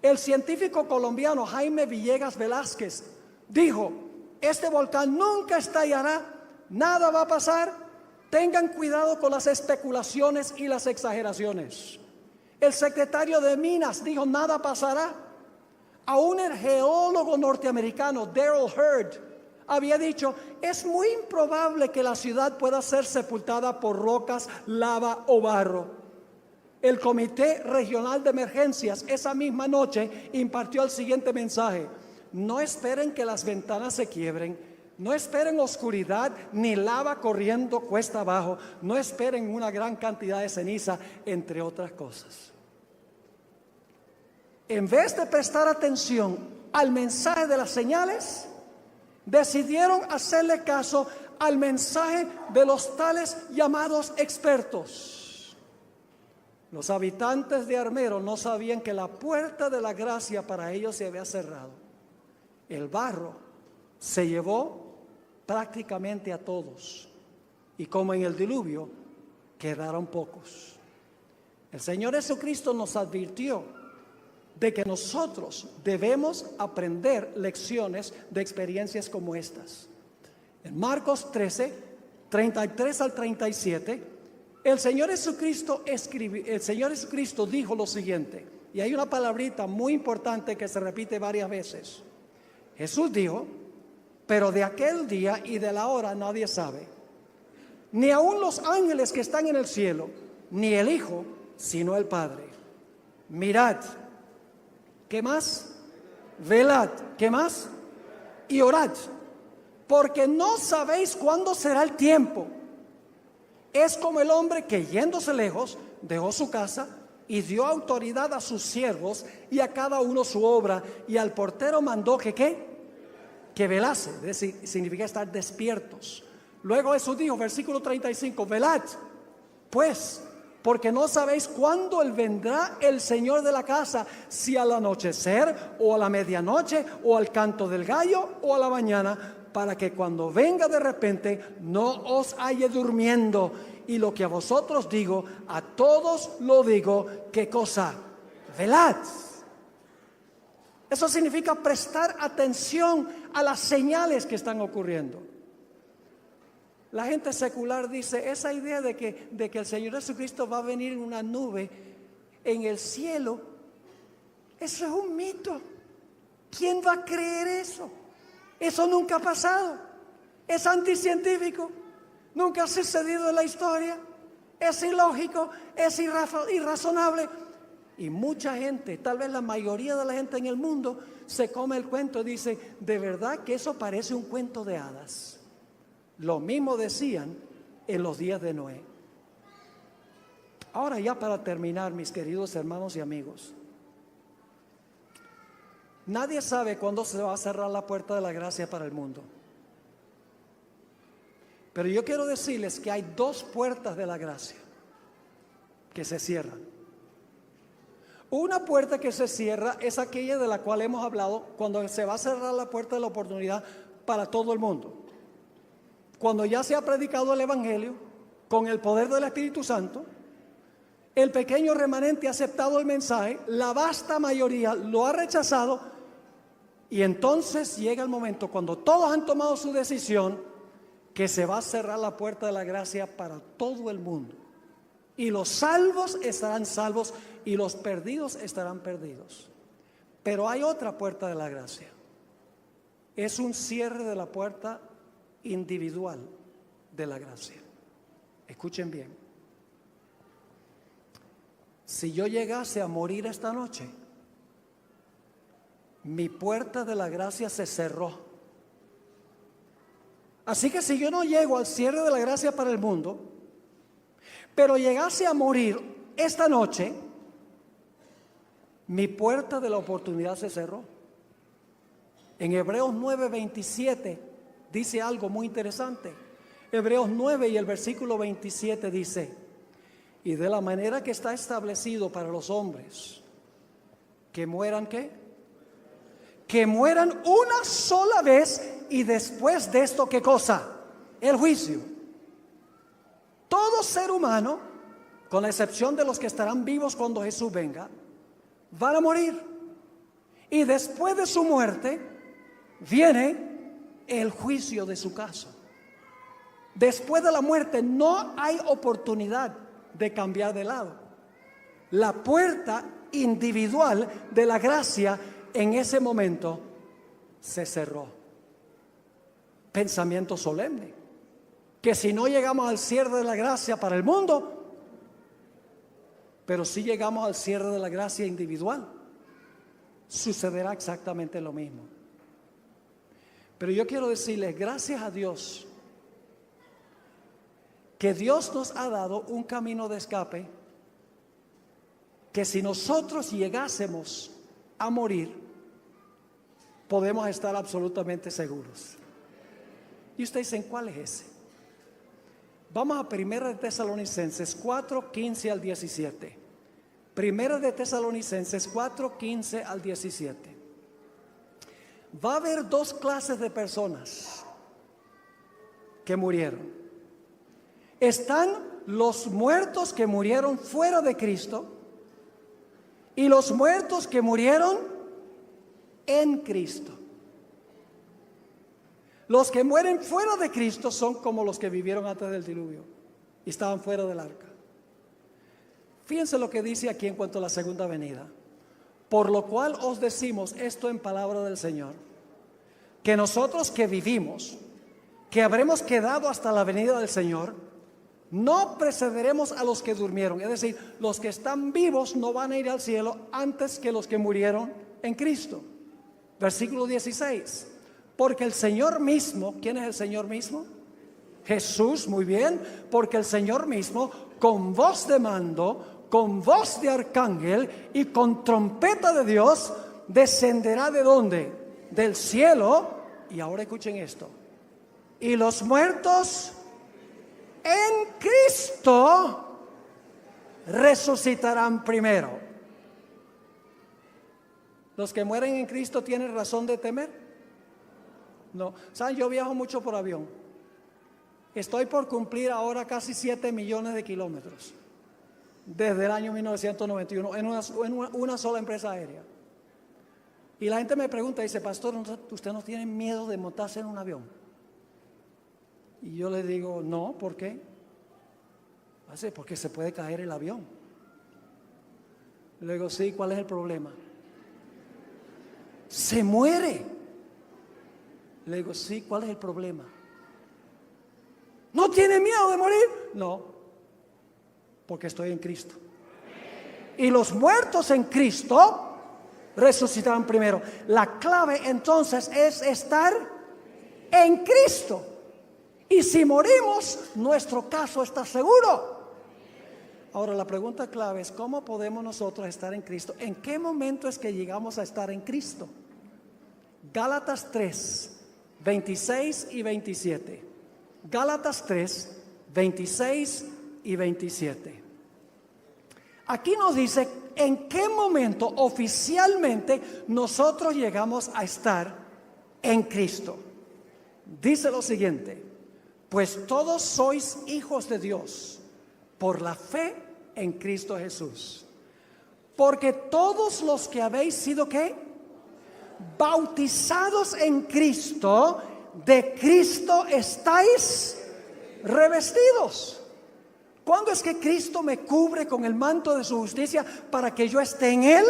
[SPEAKER 1] El científico colombiano Jaime Villegas Velázquez dijo: este volcán nunca estallará, nada va a pasar, tengan cuidado con las especulaciones y las exageraciones. El secretario de Minas dijo: nada pasará. Aún el geólogo norteamericano Darrell Hurd había dicho: es muy improbable que la ciudad pueda ser sepultada por rocas, lava o barro. El Comité Regional de Emergencias esa misma noche impartió el siguiente mensaje: no esperen que las ventanas se quiebren, no esperen oscuridad ni lava corriendo cuesta abajo, no esperen una gran cantidad de ceniza, entre otras cosas. En vez de prestar atención al mensaje de las señales, decidieron hacerle caso al mensaje de los tales llamados expertos. Los habitantes de Armero no sabían que la puerta de la gracia para ellos se había cerrado. El barro se llevó prácticamente a todos, y como en el diluvio, quedaron pocos. El Señor Jesucristo nos advirtió de que nosotros debemos aprender lecciones de experiencias como estas. En Marcos 13, 33 al 37, el Señor Jesucristo dijo lo siguiente, y hay una palabrita muy importante que se repite varias veces. Jesús dijo: pero de aquel día y de la hora nadie sabe, ni aun los ángeles que están en el cielo, ni el Hijo, sino el Padre. Mirad, ¿qué más? Velad, ¿qué más? Y orad, porque no sabéis cuándo será el tiempo. Es como el hombre que, yéndose lejos, dejó su casa y dio autoridad a sus siervos y a cada uno su obra, y al portero mandó que ¿qué? Que velase, es decir, significa estar despiertos. Luego Jesús dijo, versículo 35, velad, pues, porque no sabéis cuándo vendrá el Señor de la casa, si al anochecer, o a la medianoche, o al canto del gallo, o a la mañana, para que cuando venga de repente no os halle durmiendo. Y lo que a vosotros digo, a todos lo digo, ¿qué cosa? Velad. Eso significa prestar atención a las señales que están ocurriendo. La gente secular dice, esa idea de que el Señor Jesucristo va a venir en una nube en el cielo, eso es un mito. ¿Quién va a creer eso? Eso nunca ha pasado. Es anticientífico. Nunca ha sucedido en la historia. Es ilógico, es irrazonable. Y mucha gente, tal vez la mayoría de la gente en el mundo, se come el cuento y dice, de verdad que eso parece un cuento de hadas. Lo mismo decían en los días de Noé. Ahora ya para terminar, mis queridos hermanos y amigos, nadie sabe cuándo se va a cerrar la puerta de la gracia para el mundo. Pero yo quiero decirles que hay dos puertas de la gracia que se cierran. Una puerta que se cierra es aquella de la cual hemos hablado, cuando se va a cerrar la puerta de la oportunidad para todo el mundo. Cuando ya se ha predicado el Evangelio con el poder del Espíritu Santo, el pequeño remanente ha aceptado el mensaje, la vasta mayoría lo ha rechazado, y entonces llega el momento cuando todos han tomado su decisión, que se va a cerrar la puerta de la gracia para todo el mundo. Y los salvos estarán salvos y los perdidos estarán perdidos. Pero hay otra puerta de la gracia. Es un cierre de la puerta individual de la gracia. Escuchen bien. Si yo llegase a morir esta noche, mi puerta de la gracia se cerró. Así que si yo no llego al cierre de la gracia para el mundo, pero llegase a morir esta noche, mi puerta de la oportunidad se cerró. En Hebreos 9:27 dice algo muy interesante. Hebreos 9 y el versículo 27 dice, y de la manera que está establecido para los hombres, que mueran ¿qué? Que mueran una sola vez, y después de esto ¿qué cosa? El juicio. Todo ser humano con la excepción de los que estarán vivos cuando Jesús venga, van a morir. Y después de su muerte viene el juicio de su caso. Después de la muerte no hay oportunidad de cambiar de lado. La puerta individual de la gracia en ese momento se cerró. Pensamiento solemne, que si no llegamos al cierre de la gracia para el mundo, pero si llegamos al cierre de la gracia individual, sucederá exactamente lo mismo. Pero yo quiero decirles, gracias a Dios, que Dios nos ha dado un camino de escape, que si nosotros llegásemos a morir, podemos estar absolutamente seguros. Y ustedes dicen, ¿cuál es ese? Vamos a 1 de Tesalonicenses 4, 15 al 17. 1 de Tesalonicenses 4, 15 al 17. Va a haber dos clases de personas que murieron. Están los muertos que murieron fuera de Cristo y los muertos que murieron en Cristo. Los que mueren fuera de Cristo son como los que vivieron antes del diluvio y estaban fuera del arca. Fíjense lo que dice aquí en cuanto a la segunda venida. Por lo cual os decimos esto en palabra del Señor, que nosotros que vivimos, que habremos quedado hasta la venida del Señor, no precederemos a los que durmieron. Es decir, los que están vivos no van a ir al cielo antes que los que murieron en Cristo. Versículo 16. Porque el Señor mismo, ¿quién es el Señor mismo? Jesús, muy bien. Porque el Señor mismo, con voz de mando, con voz de arcángel y con trompeta de Dios, descenderá ¿de dónde? Del cielo. Y ahora escuchen esto. Y los muertos en Cristo resucitarán primero. ¿Los que mueren en Cristo tienen razón de temer? No. ¿Saben? Yo viajo mucho por avión. Estoy por cumplir ahora casi 7 millones de kilómetros desde el año 1991 en una sola empresa aérea. Y la gente me pregunta, dice, pastor, ¿usted no tiene miedo de montarse en un avión? Y yo le digo, no, ¿por qué? Porque se puede caer el avión. Le digo, sí, ¿cuál es el problema? Se muere. Le digo, sí, ¿cuál es el problema? ¿No tiene miedo de morir? No, porque estoy en Cristo. Y los muertos en Cristo resucitarán primero. La clave entonces es estar en Cristo. Y si morimos, nuestro caso está seguro. Ahora la pregunta clave es, ¿cómo podemos nosotros estar en Cristo? ¿En qué momento es que llegamos a estar en Cristo? Gálatas 3, 26 y 27. Gálatas 3, 26 y 27. Aquí nos dice en qué momento oficialmente nosotros llegamos a estar en Cristo. Dice lo siguiente: pues todos sois hijos de Dios por la fe en Cristo Jesús. Porque todos los que habéis sido ¿qué? Bautizados en Cristo, de Cristo estáis revestidos. ¿Cuándo es que Cristo me cubre con el manto de su justicia para que yo esté en Él?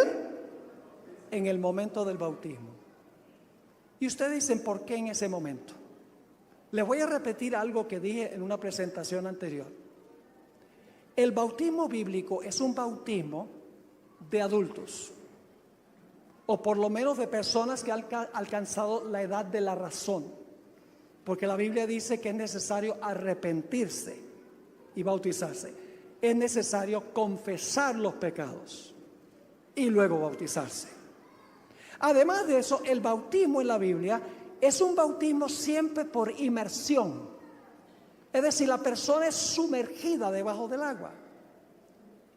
[SPEAKER 1] En el momento del bautismo. Y ustedes dicen, ¿por qué en ese momento? Les voy a repetir algo que dije en una presentación anterior. El bautismo bíblico es un bautismo de adultos, o por lo menos de personas que han alcanzado la edad de la razón, porque la Biblia dice que es necesario arrepentirse y bautizarse. Es necesario confesar los pecados y luego bautizarse. Además de eso, el bautismo en la Biblia es un bautismo siempre por inmersión. Es decir, la persona es sumergida debajo del agua.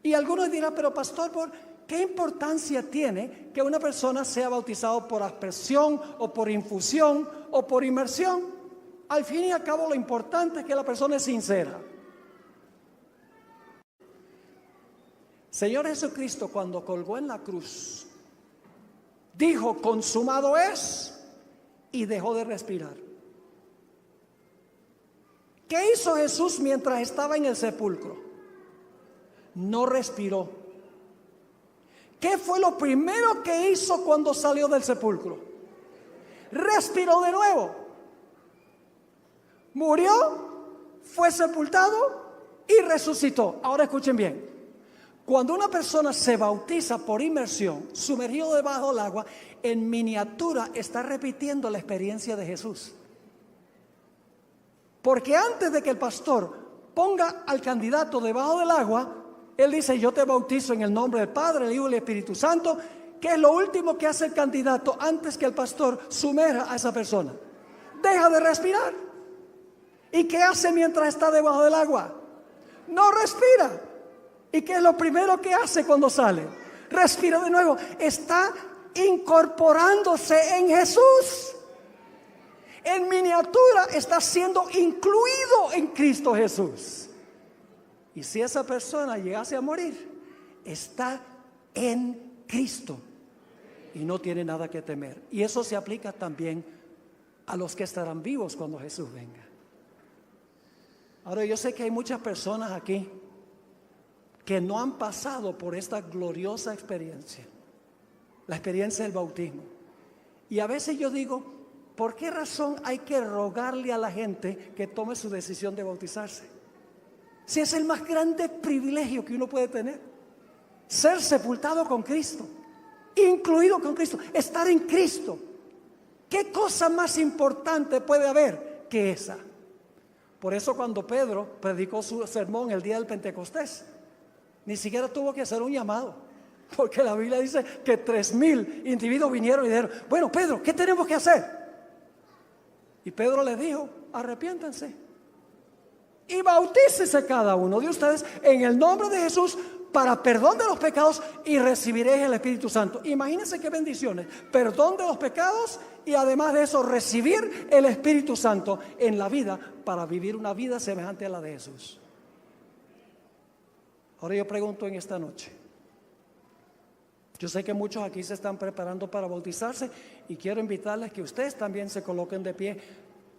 [SPEAKER 1] Y algunos dirán, pero pastor, ¿qué importancia tiene que una persona sea bautizada por aspersión o por infusión o por inmersión? Al fin y al cabo, lo importante es que la persona es sincera. Señor Jesucristo, cuando colgó en la cruz, dijo: consumado es, y dejó de respirar. ¿Qué hizo Jesús mientras estaba en el sepulcro? No respiró. ¿Qué fue lo primero que hizo cuando salió del sepulcro? Respiró de nuevo. Murió, fue sepultado y resucitó. Ahora escuchen bien. Cuando una persona se bautiza por inmersión, sumergido debajo del agua, en miniatura está repitiendo la experiencia de Jesús. Porque antes de que el pastor ponga al candidato debajo del agua, él dice: yo te bautizo en el nombre del Padre, el Hijo y el Espíritu Santo. ¿Qué es lo último que hace el candidato antes que el pastor sumerja a esa persona? Deja de respirar. ¿Y qué hace mientras está debajo del agua? No respira. ¿Y qué es lo primero que hace cuando sale? Respira de nuevo. Está incorporándose en Jesús. En miniatura está siendo incluido en Cristo Jesús. Y si esa persona llegase a morir, está en Cristo y no tiene nada que temer. Y eso se aplica también a los que estarán vivos cuando Jesús venga. Ahora, yo sé que hay muchas personas aquí que no han pasado por esta gloriosa experiencia, la experiencia del bautismo. Y a veces yo digo: ¿por qué razón hay que rogarle a la gente que tome su decisión de bautizarse? Si es el más grande privilegio que uno puede tener, ser sepultado con Cristo, incluido con Cristo, estar en Cristo. ¿Qué cosa más importante puede haber que esa? Por eso cuando Pedro predicó su sermón el día del Pentecostés, ni siquiera tuvo que hacer un llamado, porque la Biblia dice que 3,000 individuos vinieron y dijeron: bueno, Pedro, ¿qué tenemos que hacer? Y Pedro les dijo: arrepiéntanse y bautícese cada uno de ustedes en el nombre de Jesús para perdón de los pecados, y recibiréis el Espíritu Santo. Imagínense qué bendiciones: perdón de los pecados y además de eso recibir el Espíritu Santo en la vida para vivir una vida semejante a la de Jesús. Ahora yo pregunto en esta noche, yo sé que muchos aquí se están preparando para bautizarse, y quiero invitarles que ustedes también se coloquen de pie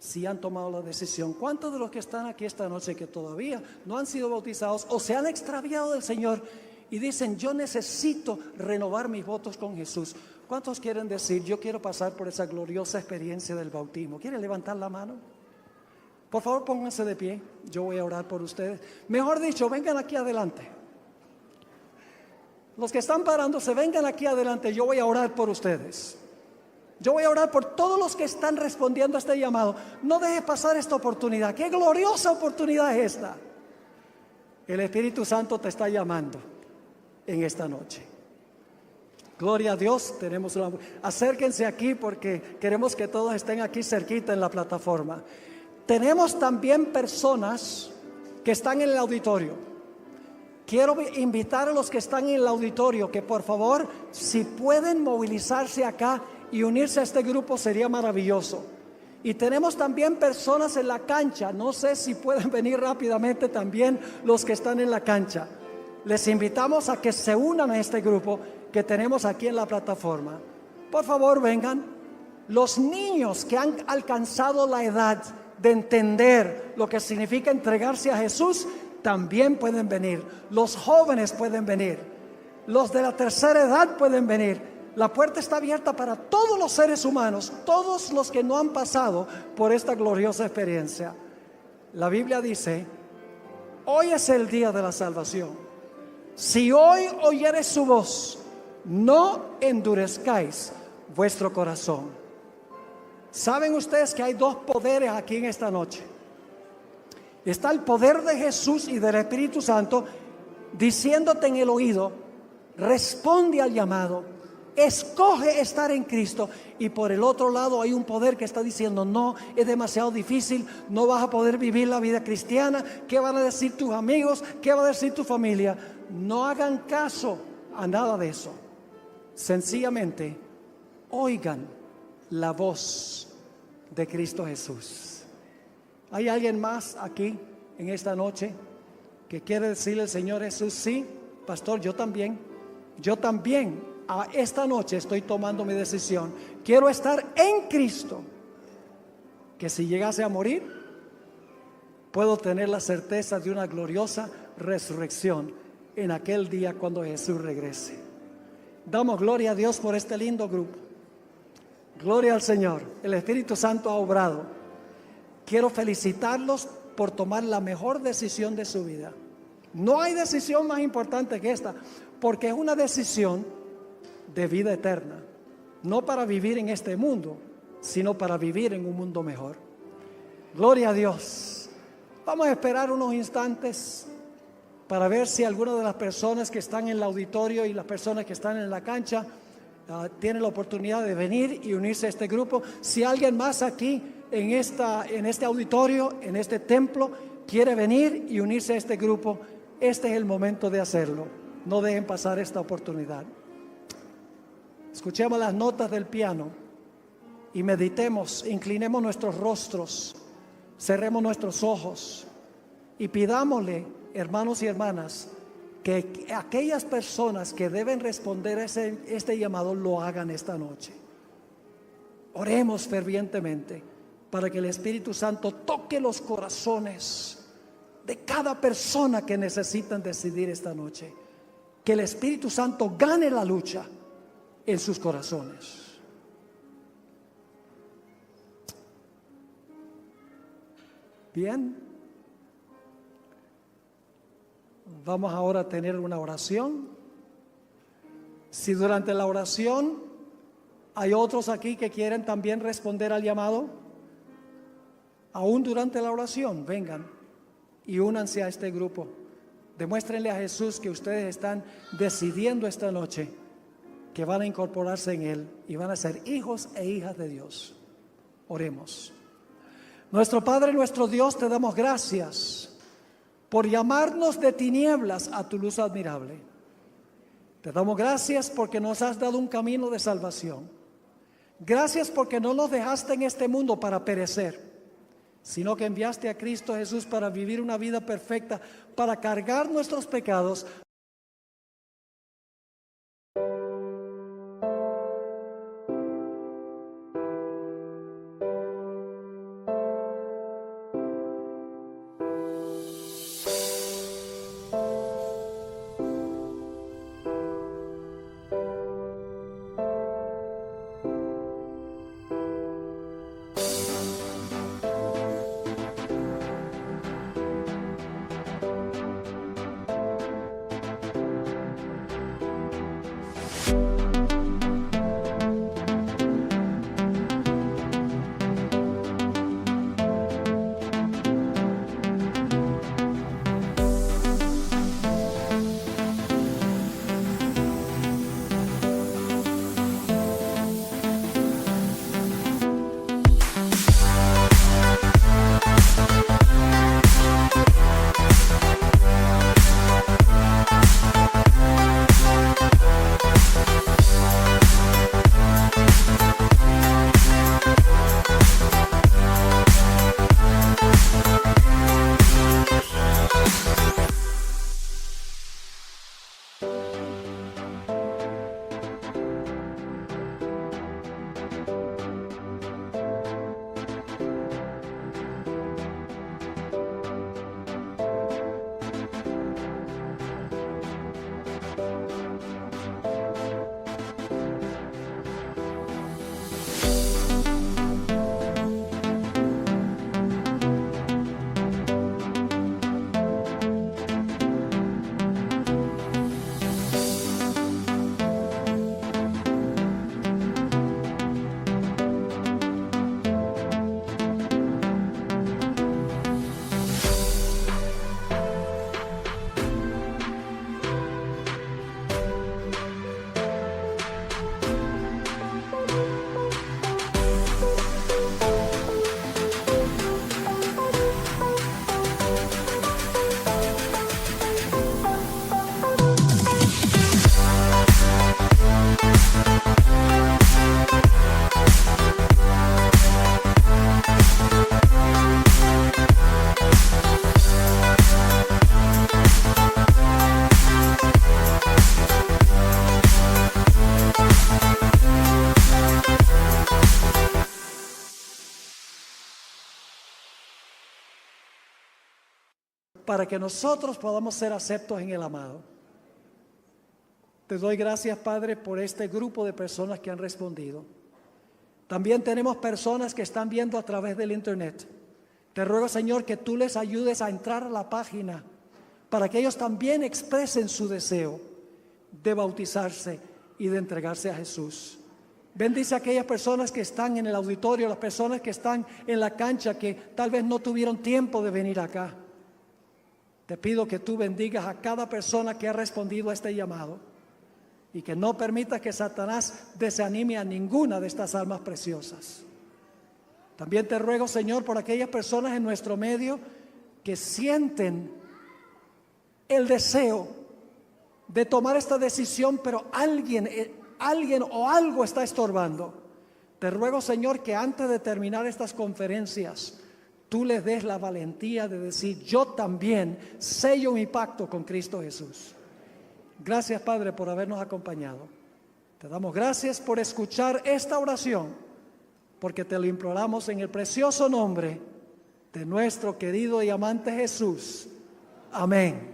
[SPEAKER 1] si han tomado la decisión. ¿Cuántos de los que están aquí esta noche que todavía no han sido bautizados o se han extraviado del Señor y dicen: yo necesito renovar mis votos con Jesús? ¿Cuántos quieren decir: yo quiero pasar por esa gloriosa experiencia del bautismo? ¿Quieren levantar la mano? Por favor, pónganse de pie. Yo voy a orar por ustedes. Mejor dicho, vengan aquí adelante. Los que están parándose, vengan aquí adelante. Yo voy a orar por ustedes. Yo voy a orar por todos los que están respondiendo a este llamado. No dejes pasar esta oportunidad. ¡Qué gloriosa oportunidad es esta! El Espíritu Santo te está llamando en esta noche. Gloria a Dios. Acérquense aquí porque queremos que todos estén aquí cerquita en la plataforma. Tenemos también personas que están en el auditorio. Quiero invitar a los que están en el auditorio que por favor, si pueden movilizarse acá y unirse a este grupo, sería maravilloso. Y tenemos también personas en la cancha. No sé si pueden venir rápidamente también los que están en la cancha. Les invitamos a que se unan a este grupo que tenemos aquí en la plataforma. Por favor, vengan. Los niños que han alcanzado la edad de entender lo que significa entregarse a Jesús también pueden venir. Los jóvenes pueden venir. Los de la tercera edad pueden venir. La puerta está abierta para todos los seres humanos, todos los que no han pasado por esta gloriosa experiencia. La Biblia dice: hoy es el día de la salvación. Si hoy oyeres su voz, no endurezcáis vuestro corazón. ¿Saben ustedes que hay dos poderes aquí en esta noche? Está el poder de Jesús y del Espíritu Santo diciéndote en el oído: responde al llamado, escoge estar en Cristo. Y por el otro lado hay un poder que está diciendo: no, es demasiado difícil, no vas a poder vivir la vida cristiana. ¿Qué van a decir tus amigos? ¿Qué va a decir tu familia? No hagan caso a nada de eso. Sencillamente oigan la voz de Cristo Jesús. ¿Hay alguien más aquí en esta noche que quiere decirle al Señor Jesús: sí, pastor, yo también, esta noche estoy tomando mi decisión. Quiero estar en Cristo, que si llegase a morir, puedo tener la certeza de una gloriosa resurrección en aquel día cuando Jesús regrese. Damos gloria a Dios por este lindo grupo. Gloria al Señor. El Espíritu Santo ha obrado. Quiero felicitarlos por tomar la mejor decisión de su vida. No hay decisión más importante que esta, porque es una decisión de vida eterna. No para vivir en este mundo, sino para vivir en un mundo mejor. Gloria a Dios. Vamos a esperar unos instantes para ver si alguna de las personas que están en el auditorio y las personas que están en la cancha tienen la oportunidad de venir y unirse a este grupo. Si alguien más aquí en este auditorio, en este templo, quiere venir y unirse a este grupo, este es el momento de hacerlo. No dejen pasar esta oportunidad. Escuchemos las notas del piano y meditemos, inclinemos nuestros rostros, cerremos nuestros ojos y pidámosle, hermanos y hermanas, que aquellas personas que deben responder a este llamado lo hagan esta noche. Oremos fervientemente para que el Espíritu Santo toque los corazones de cada persona que necesitan decidir esta noche. Que el Espíritu Santo gane la lucha en sus corazones. Bien, vamos ahora a tener una oración. Si durante la oración hay otros aquí que quieren también responder al llamado, aún durante la oración, vengan y únanse a este grupo. Demuéstrenle a Jesús que ustedes están decidiendo esta noche que van a incorporarse en Él y van a ser hijos e hijas de Dios. Oremos. Nuestro Padre, nuestro Dios, te damos gracias por llamarnos de tinieblas a tu luz admirable. Te damos gracias porque nos has dado un camino de salvación. Gracias porque no nos dejaste en este mundo para perecer, sino que enviaste a Cristo Jesús para vivir una vida perfecta, para cargar nuestros pecados. para que nosotros podamos ser aceptos en el amado. Te doy gracias, Padre, por este grupo de personas que han respondido. También tenemos personas que están viendo a través del internet. Te ruego, Señor, que tú les ayudes a entrar a la página para que ellos también expresen su deseo de bautizarse y de entregarse a Jesús. Bendice a aquellas personas que están en el auditorio, las personas que están en la cancha, que tal vez no tuvieron tiempo de venir acá. Te pido que tú bendigas a cada persona que ha respondido a este llamado y que no permitas que Satanás desanime a ninguna de estas almas preciosas. También te ruego, Señor, por aquellas personas en nuestro medio que sienten el deseo de tomar esta decisión, pero alguien o algo está estorbando. Te ruego, Señor, que antes de terminar estas conferencias, tú les des la valentía de decir: yo también sello mi pacto con Cristo Jesús. Gracias, Padre, por habernos acompañado. Te damos gracias por escuchar esta oración, porque te lo imploramos en el precioso nombre de nuestro querido y amante Jesús. Amén.